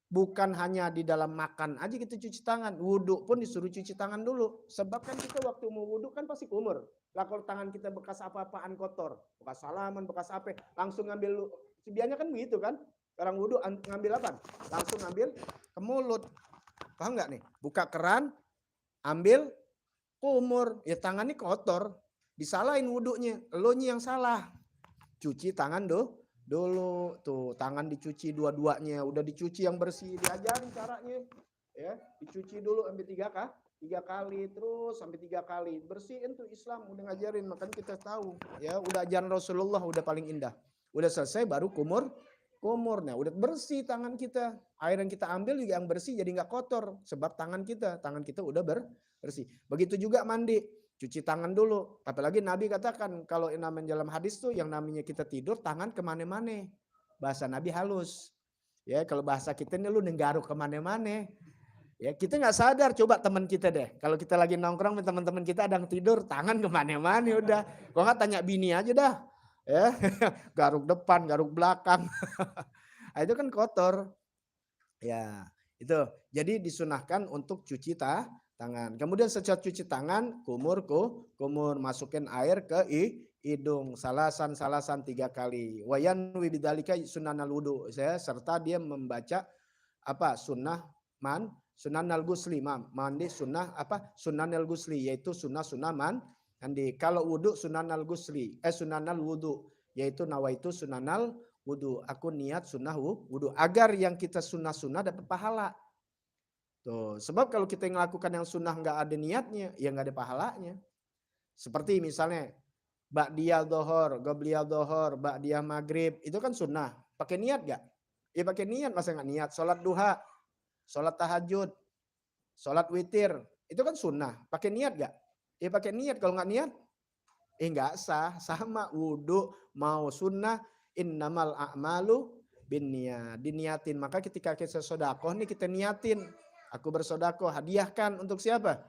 Bukan hanya di dalam makan aja kita cuci tangan, wudhu pun disuruh cuci tangan dulu. Sebab kan kita waktu mau wudhu kan pasti kumur. Lah kalau tangan kita bekas apa-apaan kotor, bekas salaman, bekas apa, langsung ngambil. Sebiasanya kan begitu kan, orang wudhu ngambil apa? Langsung ngambil ke mulut. Paham nggak nih? Buka keran, ambil kumur, ya tangannya kotor, disalahin wudhunya, elunya yang salah. Cuci tangan dulu tuh, tangan dicuci dua-duanya, udah dicuci yang bersih, diajarin caranya ya, dicuci dulu sampai 3 kali terus sampai 3 kali, bersihin tuh Islam udah ngajarin. Makanya kita tahu ya, udah ajaran Rasulullah udah paling indah. Udah selesai baru kumur kumur. Nah, udah bersih tangan kita. Air yang kita ambil juga yang bersih, jadi nggak kotor. Sebab tangan kita udah bersih. Begitu juga mandi, cuci tangan dulu. Apalagi Nabi katakan, kalau namanya dalam hadis tuh yang namanya kita tidur, tangan kemana-mana. Bahasa Nabi halus. Ya, kalau bahasa kita ini lu nenggaruk kemana-mana. Ya, kita nggak sadar, coba teman kita deh. Kalau kita lagi nongkrong, teman-teman kita ada yang tidur, tangan kemana-mana udah. Kok nggak tanya bini aja dah. Ya, garuk depan, garuk belakang. Nah, itu kan kotor. Ya, itu. Jadi disunahkan untuk cuci tangan. Kemudian setelah cuci tangan, kumur masukin air ke hidung, salasan 3 kali. Wayan wibidalika sunanal wudu. Serta dia membaca sunnah al gusli, mandi sunnah sunnah al gusli, yaitu sunnah mandi. Kalau wudu sunnah al gusli, sunnah al wudu, yaitu nawaitu sunnah al wudu, aku niat sunnah wudu, agar yang kita sunnah dapat pahala. Tuh, sebab kalau kita melakukan yang sunnah nggak ada niatnya, ya nggak ada pahalanya. Seperti misalnya ba'diyah dohor, gobliyah dohor, ba'diyah maghrib, itu kan sunnah. Pakai niat gak? Ya pakai niat, masa nggak niat? Sholat duha, sholat tahajud, sholat witir, itu kan sunnah. Pakai niat gak? Ya pakai niat. Kalau nggak niat, nggak sah. Sama wudhu mau sunnah, innamal a'malu binniyat, diniatin. Maka ketika kita sodakoh nih, kita niatin, aku bersodakoh, hadiahkan untuk siapa?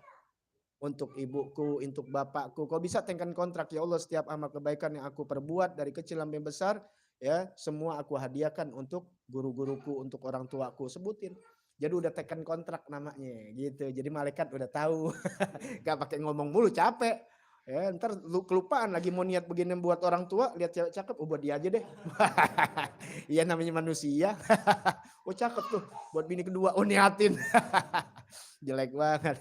Untuk ibuku, untuk bapakku. Kau bisa tekan kontrak, ya Allah, setiap amal kebaikan yang aku perbuat dari kecil sampai besar, ya semua aku hadiahkan untuk guru-guruku, untuk orang tuaku. Sebutin. Jadi udah tekan kontrak namanya gitu. Jadi malaikat udah tahu. Gak pakai ngomong mulu, capek. Ya, ntar lu kelupaan lagi mau niat begini buat orang tua, lihat cewek cakep, buat dia aja deh. Iya, namanya manusia. Oh cakep tuh, buat bini kedua, niatin. Jelek banget.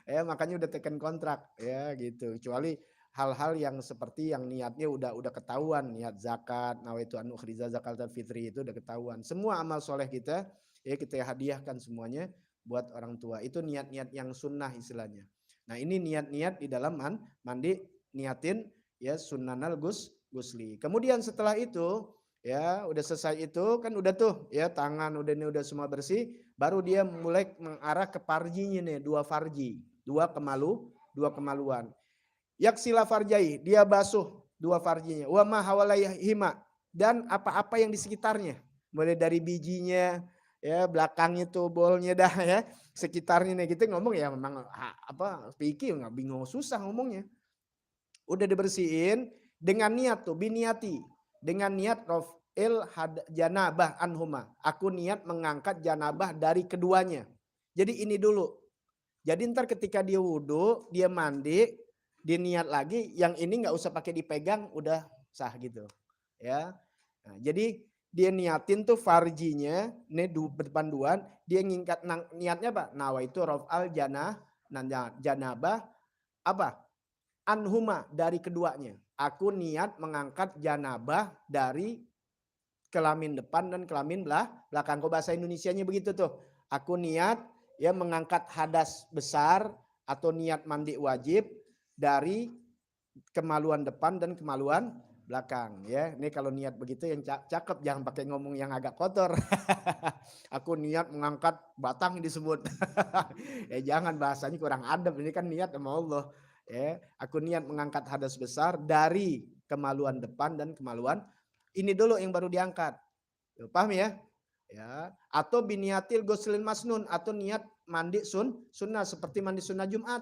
Ya, makanya udah tekan kontrak ya gitu. Kecuali hal-hal yang seperti yang niatnya udah ketahuan, niat zakat, nawaitu an ukhriza zakatal fitri, itu udah ketahuan. Semua amal soleh kita ya kita hadiahkan semuanya buat orang tua. Itu niat-niat yang sunnah istilahnya. Nah, ini niat-niat di dalam mandi, niatin ya sunnanal gusli. Kemudian setelah itu ya udah selesai itu kan udah tuh ya tangan udah semua bersih, baru dia mulai mengarah ke farjinya nih, 2 farji. Dua kemaluan. Yaksila farjai, dia basuh 2 farjinya. Wa ma hawalayhima, dan apa-apa yang di sekitarnya. Mulai dari bijinya, ya belakangnya tuh bolnya dah ya, sekitarnya nih kita ngomong ya memang pikir nggak bingung susah ngomongnya. Udah dibersihin dengan niat tuh biniati, dengan niat raf'il janabah anhuma. Aku niat mengangkat janabah dari keduanya. Jadi ini dulu. Jadi ntar ketika dia wudhu, dia mandi, dia niat lagi, yang ini nggak usah pakai dipegang, udah sah gitu. Ya, nah, jadi dia niatin tuh farjinya, nih berpanduan, dia ngingkat niatnya apa? Nawa itu raf'al janabah anhuma, dari keduanya. Aku niat mengangkat janabah dari kelamin depan dan kelamin belakang. Kok bahasa Indonesianya begitu tuh? Aku niat ya mengangkat hadas besar atau niat mandi wajib dari kemaluan depan dan kemaluan belakang ya. Ini kalau niat begitu yang cakep, jangan pakai ngomong yang agak kotor. Aku niat mengangkat batang disebut. Ya jangan, bahasanya kurang adab, ini kan niat sama Allah. Ya, aku niat mengangkat hadas besar dari kemaluan depan dan kemaluan ini dulu yang baru diangkat. Paham ya? Ya, atau biniatil ghuslin masnun, atau niat mandi sunnah seperti mandi sunnah Jumat.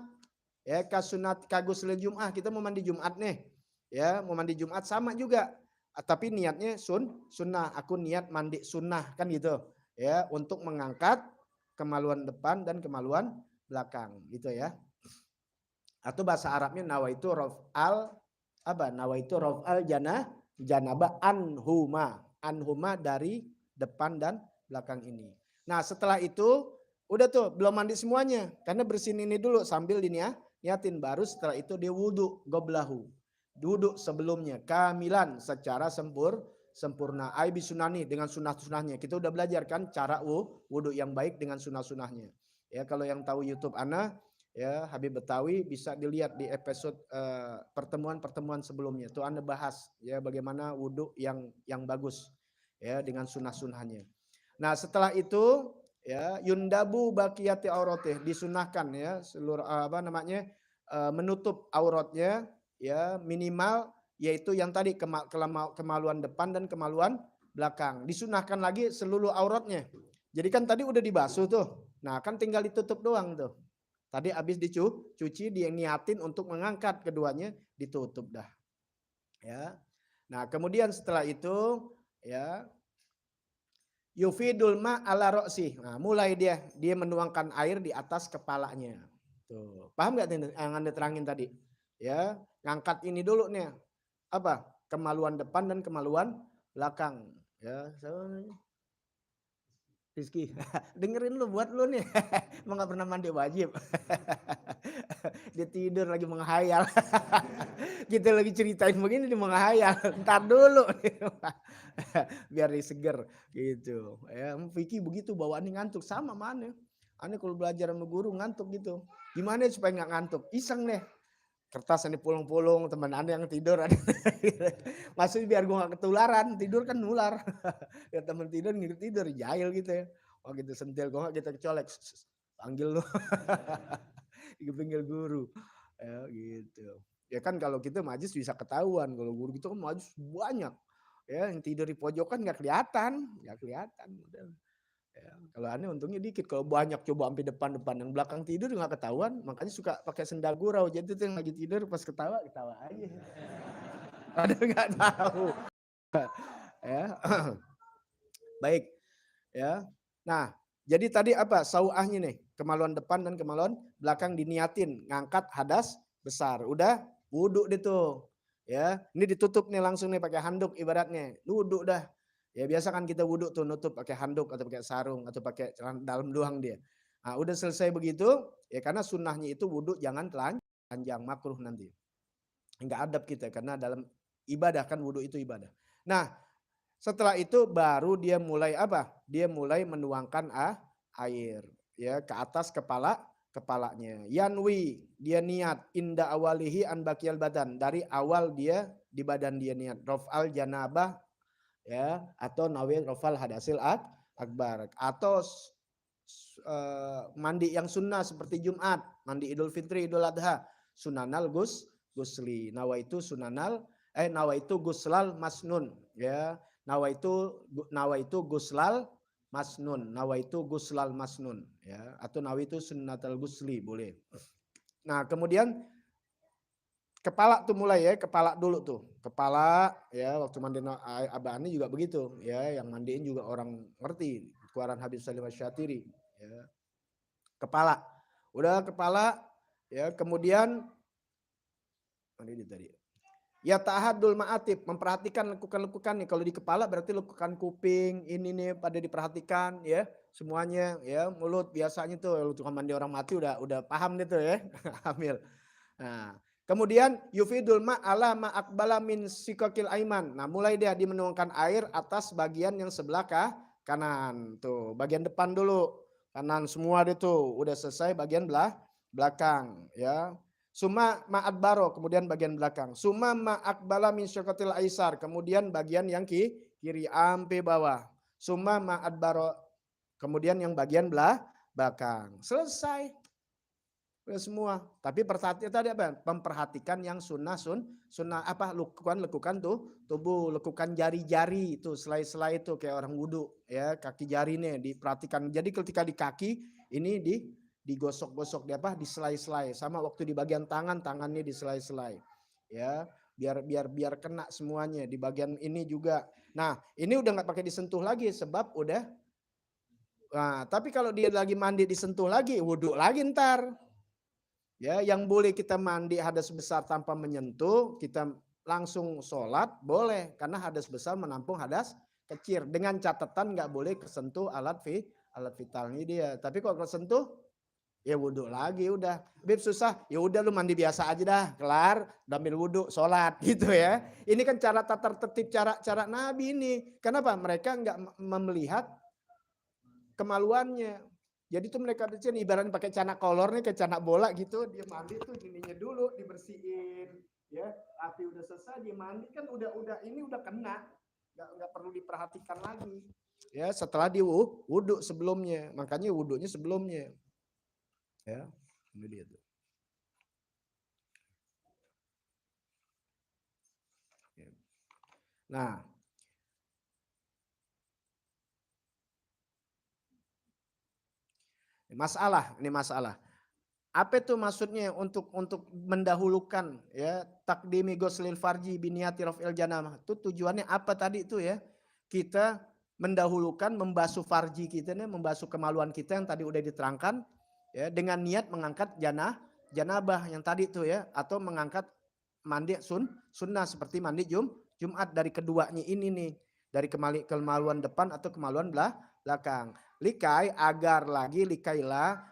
Ya, kasunat kaguslil Jumat, kita mau mandi Jumat nih. Ya, mau mandi Jumat sama juga. Tapi niatnya sunnah, aku niat mandi sunnah kan gitu. Ya, untuk mengangkat kemaluan depan dan kemaluan belakang gitu ya. Atau bahasa Arabnya nawaitu raf'al nawaitu raf'al janabah anhuma dari depan dan belakang ini. Nah, setelah itu udah tuh belum mandi semuanya karena bersihin ini dulu sambil niatin, baru setelah itu dia wudu goblahu. Duduk sebelumnya kamilan secara sempurna. Ai bisunani, dengan sunah-sunahnya. Kita udah belajar kan cara wudu yang baik dengan sunah-sunahnya. Ya, kalau yang tahu YouTube Ana ya Habib Betawi bisa dilihat di episode pertemuan-pertemuan sebelumnya. Tuh Anda bahas ya bagaimana wudu yang bagus. ya dengan sunnah-sunnahnya. Nah, setelah itu ya yundabu baqiyati auratih, disunahkan ya seluruh menutup auratnya ya minimal yaitu yang tadi kemaluan depan dan kemaluan belakang. Disunahkan lagi seluruh auratnya. Jadi kan tadi udah dibasuh tuh. Nah, kan tinggal ditutup doang tuh. Tadi habis dicuci, dia niatin untuk mengangkat keduanya, ditutup dah. Ya. Nah, kemudian setelah itu ya yufidul ma ala ro'si. Nah, mulai dia menuangkan air di atas kepalanya. Tuh. Paham enggak yang Anda terangin tadi? Ya, ngangkat ini dulu nih. Apa? Kemaluan depan dan kemaluan belakang. Ya, Rizky, dengerin lu buat lu nih. Emang gak pernah mandi wajib. Dia tidur lagi menghayal. Kita lagi ceritain begini dia menghayal. Ntar dulu. Biar dia seger gitu. Ya, Vicky begitu bawaannya ngantuk sama mana. Aneh kalau belajar sama guru ngantuk gitu. Gimana supaya nggak ngantuk? Iseng deh. Kertas ini pulung-pulung, teman Anda yang tidur. Maksudnya biar gue gak ketularan, tidur kan nular. Ya teman tidur ngikut tidur, jahil gitu ya. Oh gitu sentil gue kita kecolek, panggil lu. Dipanggil guru. Ya gitu. Ya kan kalau kita majlis bisa ketahuan, kalau guru gitu kan majlis banyak. Ya yang tidur di pojokan nggak kelihatan. Udah. Ya, kalau aneh untungnya dikit, kalau banyak coba sampai depan-depan, yang belakang tidur nggak ketahuan, makanya suka pakai sendal gurau. Jadi tuh yang lagi tidur pas ketawa aja. Ada nggak tahu. Ya. Baik. Ya. Nah, jadi tadi apa? Sauahnya nih, kemaluan depan dan kemaluan belakang diniatin, ngangkat hadas besar. Udah wudhu deh tuh. Ya, ini ditutup nih langsung nih pakai handuk ibaratnya. Wudhu dah. Ya biasa kan kita wudhu tuh nutup pakai handuk atau pakai sarung atau pakai celana dalam doang dia. Nah, udah selesai begitu, ya karena sunnahnya itu wudhu jangan telanjang, makruh nanti. Enggak adab kita karena dalam ibadah kan wudhu itu ibadah. Nah, setelah itu baru dia mulai apa? Dia mulai menuangkan air ya ke atas kepalanya. Yanwi, dia niat inda awalihi an baqiyal badan, dari awal dia di badan dia niat raf'al janabah ya atau nawi raf'al hadasil akbar atau mandi yang sunnah seperti Jumat, mandi Idul Fitri, Idul Adha, sunanal gusli. Nawaitu guslal masnun ya. Nawaitu guslal masnun, nawaitu guslal masnun ya atau nawaitu sunnatal gusli boleh. Nah, kemudian kepala tuh mulai ya, kepala dulu tuh. Kepala ya waktu mandiin Abah Ani juga begitu ya, yang mandiin juga orang ngerti, keluaran Habib Salim Asy-Syatiri ya. Kepala. Udah kepala ya, kemudian ini tadi. Ya ta'ahadul ma'atib, memperhatikan lekukan-lekukan nih. Kalau di kepala berarti lekukan kuping, ini nih pada diperhatikan ya, semuanya ya, mulut biasanya tuh tukang mandi orang mati udah paham deh tuh ya, hamil. Nah, kemudian yufidul ma'ala ma'akbala min sikakil aiman. Nah, mulai dia menuangkan air atas bagian yang sebelah kanan. Tuh, bagian depan dulu. Kanan semua deh tuh, udah selesai bagian belakang ya. Suma ma'at baro, kemudian bagian belakang. Suma ma'akbala min syakatil aisar, kemudian bagian yang kiri ampe bawah. Suma ma'at baro, kemudian yang bagian belakang. Selesai. Semua. Tapi perhatian tadi apa? Memperhatikan yang sunnah apa? Lekukan tuh tubuh, lekukan jari-jari itu, selai-selai itu kayak orang wudhu ya, kaki jari nih diperhatikan. Jadi ketika di kaki ini digosok-gosok di apa? Diselai-selai. Sama waktu di bagian tangannya diselai-selai. Ya, biar kena semuanya di bagian ini juga. Nah, ini udah nggak pakai disentuh lagi sebab udah. Nah, tapi kalau dia lagi mandi disentuh lagi, wudhu lagi ntar. Ya, yang boleh kita mandi hadas besar tanpa menyentuh, kita langsung sholat boleh karena hadas besar menampung hadas kecil. Dengan catatan nggak boleh kesentuh alat vitalnya dia. Tapi kalau kesentuh ya wudhu lagi udah. Bib susah, ya udah lu mandi biasa aja dah, kelar, ambil wudhu, sholat gitu ya. Ini kan cara tata tertib cara Nabi ini. Kenapa? Mereka nggak melihat kemaluannya. Jadi tuh mereka di sini ibaratnya pakai canak kolor nih, kayak canak bola gitu, dia mandi tuh gininya dulu dibersihin, ya. Tapi udah selesai dia mandi kan udah ini udah kena, nggak perlu perlu diperhatikan lagi. Ya, setelah wudhu sebelumnya. Makanya wudhunya sebelumnya. Ya, ini dia tuh. Nah, ini masalah. Apa itu maksudnya untuk mendahulukan ya takdimi ghuslil farji biniyati raf'il janamah? Itu tujuannya apa tadi itu ya? Kita mendahulukan membasuh farji kita nih, membasuh kemaluan kita yang tadi udah diterangkan ya dengan niat mengangkat janabah yang tadi itu ya, atau mengangkat mandi sunnah seperti mandi Jumat dari keduanya ini nih, dari kemaluan depan atau kemaluan belakang. Likailah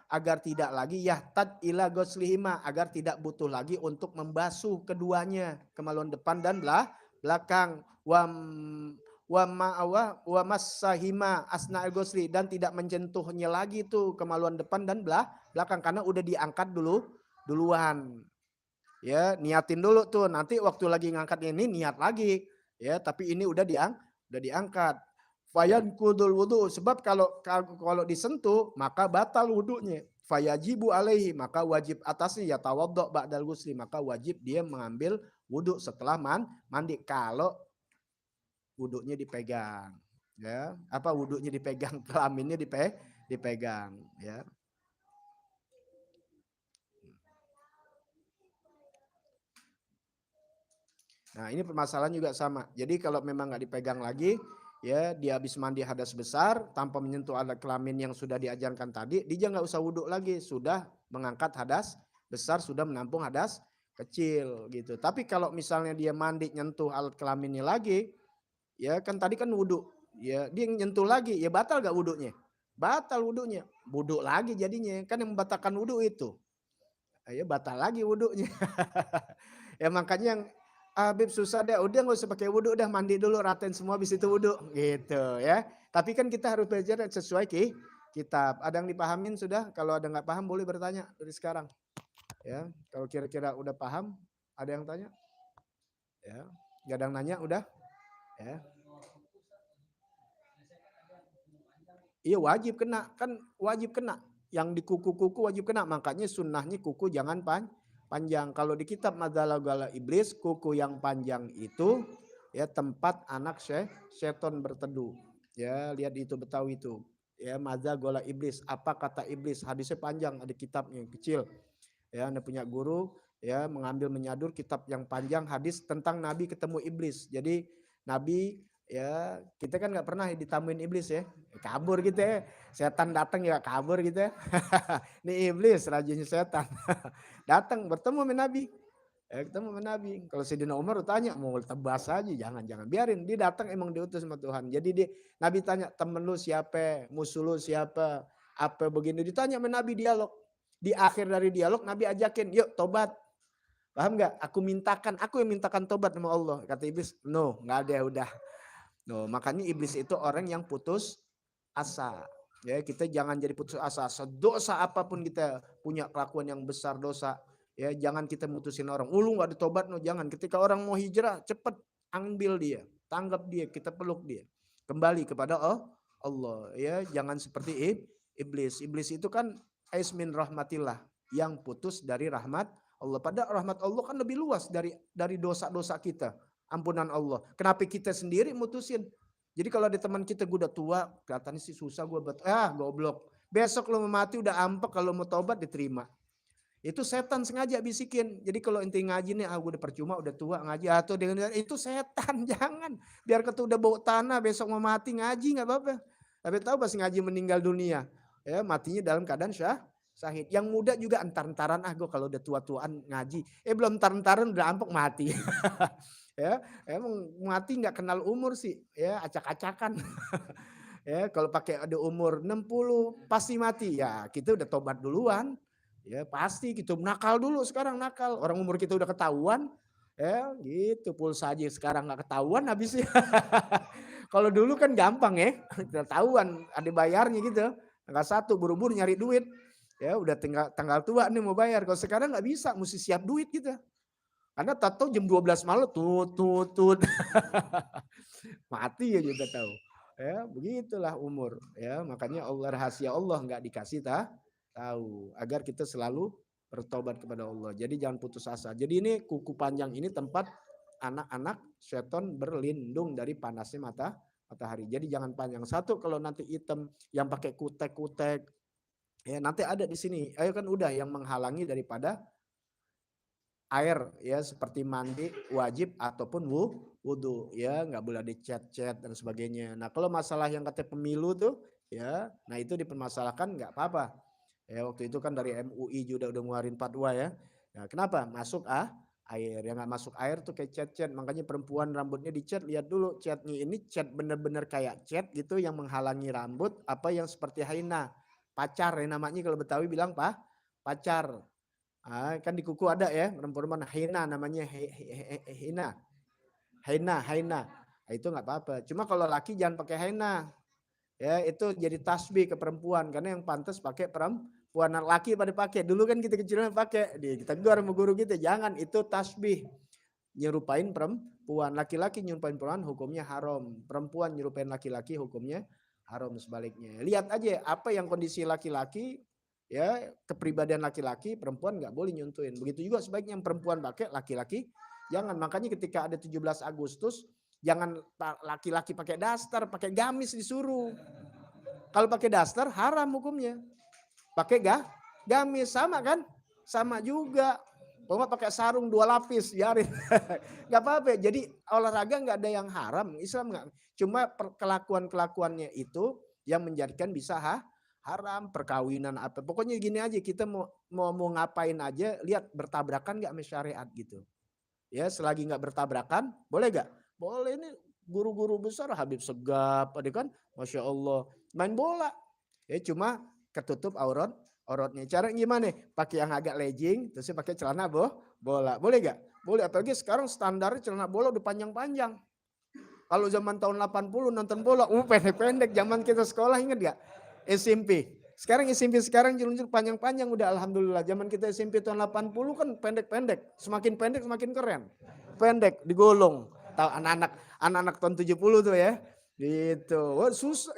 agar tidak lagi yahtad ila ghuslihima, agar tidak butuh lagi untuk membasuh keduanya, kemaluan depan dan belakang. Wa massahima asna'il ghusli, dan tidak menyentuhnya lagi tuh kemaluan depan dan belakang karena udah diangkat duluan. Ya, niatin dulu tuh, nanti waktu lagi ngangkat ini niat lagi. Ya, tapi ini udah diangkat. Fayan kudul wudu, sebab kalau disentuh maka batal wudunya. Fayajibu alaihi, maka wajib atasnya ya tawaddo ba'dal ghusli, maka wajib dia mengambil wudu setelah mandi kalau wudunya dipegang. Ya, apa wudunya dipegang, kelaminnya dipegang, ya. Nah, ini permasalahan juga sama. Jadi kalau memang nggak dipegang lagi, ya dia habis mandi hadas besar tanpa menyentuh alat kelamin yang sudah diajarkan tadi, dia nggak usah wudhu lagi, sudah mengangkat hadas besar, sudah menampung hadas kecil gitu. Tapi kalau misalnya dia mandi nyentuh alat kelaminnya lagi, ya kan tadi kan wudhu, ya dia nyentuh lagi, ya batal gak wudhunya? Batal wudhunya, wudhu lagi jadinya, kan yang membatalkan wudhu itu. Ya batal lagi wudhunya. Ya makanya yang Habib susah deh, udah nggak usah pakai wudhu, udah mandi dulu, ratain semua habis itu wudhu gitu ya. Tapi kan kita harus belajar sesuai kitab. Ada yang dipahamin sudah? Kalau ada nggak paham boleh bertanya dari sekarang. Ya, kalau kira-kira udah paham, ada yang tanya? Ya, nggak ada yang nanya udah? Ya. Iya wajib kena, kan wajib kena. Yang di kuku-kuku wajib kena, makanya sunnahnya kuku jangan panjang. Kalau di kitab Madzalah Iblis, kuku yang panjang itu ya tempat anak seton berteduh. Ya, lihat itu Betawi itu. Ya, Madzalah Iblis, apa kata iblis? Hadisnya panjang, ada kitabnya yang kecil. Ya, Anda punya guru ya mengambil menyadur kitab yang panjang hadis tentang Nabi ketemu iblis. Jadi Nabi ya kita kan nggak pernah ditamuin iblis ya, kabur gitu ya. Setan datang ya kabur gitu ya. Ini iblis rajanya setan. Datang bertemu sama Nabi. Ketemu sama Nabi. Kalau Sayyidina Umar tanya mau tebas aja, jangan biarin. Dia datang emang diutus sama Tuhan. Jadi Nabi tanya temen lu siapa, musuh lu siapa, apa begini. Ditanya sama Nabi, dialog. Di akhir dari dialog Nabi ajakin, yuk tobat. Paham nggak? Aku yang mintakan tobat sama Allah. Kata iblis, no, nggak ada, udah. No, makanya iblis itu orang yang putus asa. Ya, kita jangan jadi putus asa. Sedosa apapun kita punya kelakuan yang besar dosa, ya jangan kita mutusin orang. Lu nggak ditobat, no, jangan. Ketika orang mau hijrah, cepet ambil dia, tanggap dia, kita peluk dia. Kembali kepada Allah, ya jangan seperti iblis. Iblis itu kan aismin rahmatillah, yang putus dari rahmat Allah. Padahal rahmat Allah kan lebih luas dari dosa-dosa kita. Ampunan Allah. Kenapa kita sendiri mutusin? Jadi kalau ada teman kita gue udah tua, kelihatannya sih susah gue goblok. Besok lo mau mati udah ampek, kalau mau tobat diterima. Itu setan sengaja bisikin. Jadi kalau inti ngaji nih, gue udah percuma, udah tua ngaji atau dengan itu setan, jangan. Biar kita udah bau tanah, besok mau mati ngaji nggak apa-apa. Tapi tahu pas ngaji meninggal dunia, ya matinya dalam keadaan syahid. Yang muda juga entar-entaran, gue kalau udah tua-tuaan ngaji. Belum entar-entaran udah ampek mati. Ya, emang mati nggak kenal umur sih, ya acak-acakan. Ya, kalau pakai ada umur 60 pasti mati. Ya, kita udah tobat duluan. Ya, pasti gitu. Nakal dulu sekarang nakal. Orang umur kita udah ketahuan. Ya, gitu. Pulsa aja sekarang nggak ketahuan habisnya. Kalau dulu kan gampang ya, ketahuan ada bayarnya gitu. Tanggal 1 buru-buru nyari duit. Ya, udah tanggal tua nih mau bayar. Kalau sekarang nggak bisa, mesti siap duit gitu. Karena tato jam 12 malam tut. Mati aja udah tahu. Ya, begitulah umur. Ya, makanya Allah rahasia Allah nggak dikasih tahu agar kita selalu bertobat kepada Allah. Jadi jangan putus asa. Jadi ini kuku panjang ini tempat anak-anak seton berlindung dari panasnya matahari. Jadi jangan panjang. Satu kalau nanti hitam yang pakai kutek-kutek ya nanti ada di sini. Ayo kan udah yang menghalangi daripada air ya seperti mandi wajib ataupun wudhu ya nggak boleh ada chat-chat dan sebagainya. Nah kalau masalah yang katanya pemilu tuh ya, nah itu dipermasalahkan nggak apa-apa. Ya waktu itu kan dari MUI juga udah ngeluarin fatwa ya. Nah, kenapa masuk air yang nggak masuk air tuh kayak chat-chat, makanya perempuan rambutnya dicat lihat dulu catnya ini cat bener-bener kayak cat gitu yang menghalangi rambut apa yang seperti henna pacar ya namanya kalau Betawi bilang pacar. Kan di kuku ada ya perempuan henna namanya henna. Henna. Nah, itu nggak apa-apa. Cuma kalau laki jangan pakai henna. Ya itu jadi tasbih ke perempuan karena yang pantas pakai perempuan laki pada pakai. Dulu kan kita kecilnya pakai. Kita tegur sama guru kita jangan itu tasbih. Nyerupain perempuan, laki-laki nyerupain perempuan hukumnya haram. Perempuan nyerupain laki-laki hukumnya haram sebaliknya. Lihat aja apa yang kondisi laki-laki ya kepribadian laki-laki perempuan nggak boleh nyuntuin. Begitu juga sebaiknya yang perempuan pakai laki-laki jangan. Makanya ketika ada 17 Agustus jangan laki-laki pakai daster, pakai gamis disuruh. Kalau pakai daster haram hukumnya. Pakai gamis sama kan? Sama juga. Pokoknya pakai sarung 2 lapis, biarin. Gak apa-apa. Jadi olahraga nggak ada yang haram. Islam nggak. Cuma kelakuan-kelakuannya itu yang menjadikan bisa haram, perkawinan apa. Pokoknya gini aja, kita mau ngapain aja, lihat bertabrakan nggak sama syariat gitu. Ya, selagi nggak bertabrakan, boleh nggak? Boleh. Ini guru-guru besar Habib Segap, ada kan, masya Allah, main bola. Ya cuma ketutup auratnya. Cara gimana? Pakai yang agak legging, terus pakai celana bola. Boleh nggak? Boleh. Apalagi sekarang standarnya celana bola udah panjang-panjang. Kalau zaman tahun 80 nonton bola, pendek-pendek. Zaman kita sekolah ingat gak? SMP. Sekarang SMP sekarang jelunjul panjang-panjang udah alhamdulillah. Zaman kita SMP tahun 80 kan pendek-pendek. Semakin pendek semakin keren. Pendek digolong. Tahu anak-anak tahun 70 tuh ya. Gitu. Oh, susah.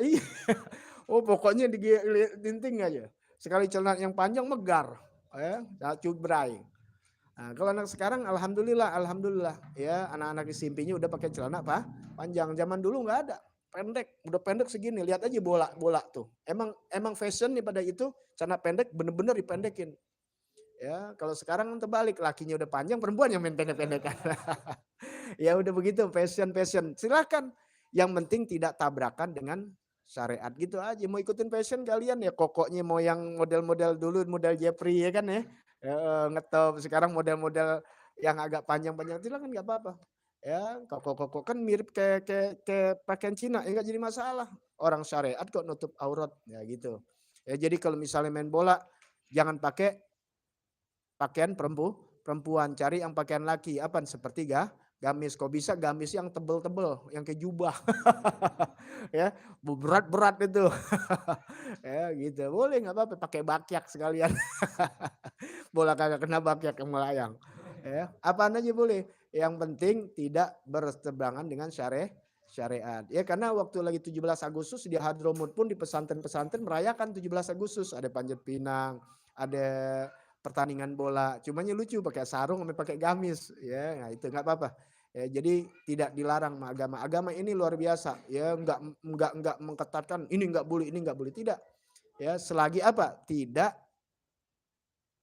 Oh pokoknya ditinting aja. Sekali celana yang panjang megar. Ya, cubrai. Nah, kalau anak sekarang alhamdulillah ya anak-anak SMP-nya udah pakai celana panjang. Zaman dulu nggak ada, pendek, udah pendek segini. Lihat aja bola tuh. Emang fashion nih pada itu celana pendek bener-bener dipendekin. Ya, kalau sekarang terbalik, lakinya udah panjang, perempuan yang main pendek-pendekan. Ya udah begitu fashion. Silakan. Yang penting tidak tabrakan dengan syariat gitu aja. Mau ikutin fashion kalian ya kokoknya mau yang model-model dulu, model Jeffrey ya kan ya. Ngetop sekarang model-model yang agak panjang-panjang silakan nggak apa-apa. Ya, koko kan mirip kayak pakaian Cina, ya nggak jadi masalah. Orang syariat kok nutup aurat ya gitu. Ya jadi kalau misalnya main bola jangan pakai pakaian perempuan, cari yang pakaian laki. Apa seperti gamis, kok bisa gamis yang tebel-tebel, yang kayak jubah. Ya, berat-berat itu. Ya gitu. Boleh nggak apa-apa pakai bakyak sekalian. Bola kagak kena bakyak yang melayang. Ya, apaan aja boleh. Yang penting tidak berseberangan dengan syariat. Ya karena waktu lagi 17 Agustus di Hadramut pun di pesantren-pesantren merayakan 17 Agustus. Ada panjat pinang, ada pertandingan bola. Cumanya lucu pakai sarung sama pakai gamis. Ya, nah itu nggak apa-apa. Ya, jadi tidak dilarang agama. Agama ini luar biasa. Ya nggak mengketatkan ini nggak boleh, ini nggak boleh. Tidak. Ya selagi apa? Tidak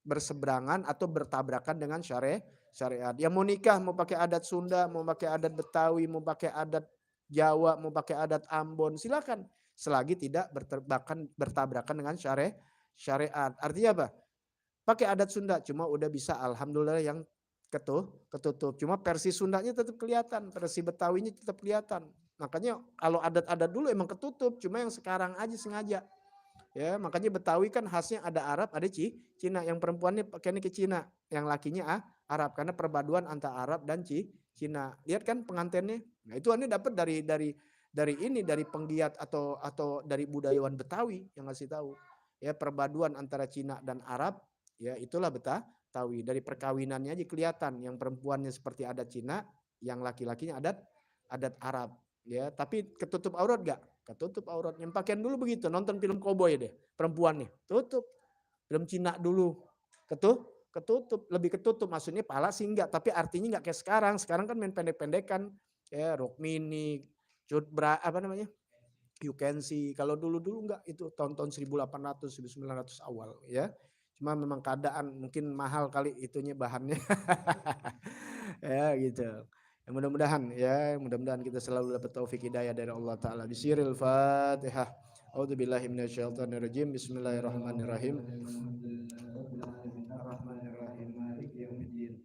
berseberangan atau bertabrakan dengan syariat. Yang mau nikah mau pakai adat Sunda, mau pakai adat Betawi, mau pakai adat Jawa, mau pakai adat Ambon, silakan. Selagi tidak bertabrakan dengan syariat. Artinya apa? Pakai adat Sunda, cuma udah bisa alhamdulillah yang ketutup. Cuma versi Sundanya tetap kelihatan, versi Betawinya tetap kelihatan. Makanya kalau adat-adat dulu emang ketutup, cuma yang sekarang aja sengaja. Ya, makanya Betawi kan khasnya ada Arab, ada Cina. Yang perempuannya pakainya ke Cina, yang lakinya Arab karena perpaduan antara Arab dan Cina. Lihat kan pengantinnya. Nah, itu Anda dapat dari penggiat atau dari budayawan Betawi yang ngasih tahu. Ya, perpaduan antara Cina dan Arab, ya itulah ketahui. Dari perkawinannya aja kelihatan, yang perempuannya seperti adat Cina, yang laki-lakinya adat Arab. Ya, tapi ketutup aurat gak? Ketutup aurat. Yang pakaian dulu begitu, nonton film koboi deh, perempuan nih, tutup. Film Cina dulu, ketutup, lebih ketutup, maksudnya pala sih enggak, tapi artinya enggak kayak sekarang. Sekarang kan main pendek-pendekan, ya rok mini, cut bra, apa namanya? You can see. Kalau dulu-dulu enggak, itu tahun-tahun 1800, 1900 awal ya. Cuma memang keadaan mungkin mahal kali itunya bahannya. Ya gitu. Ya, mudah-mudahan kita selalu dapat taufik hidayah dari Allah Ta'ala. Bisiril Fatihah. A'udzubillahi minasyaitonirrajim. Bismillahirrahmanirrahim. Ar-Rahmanirrahim. Maliki yaumiddin.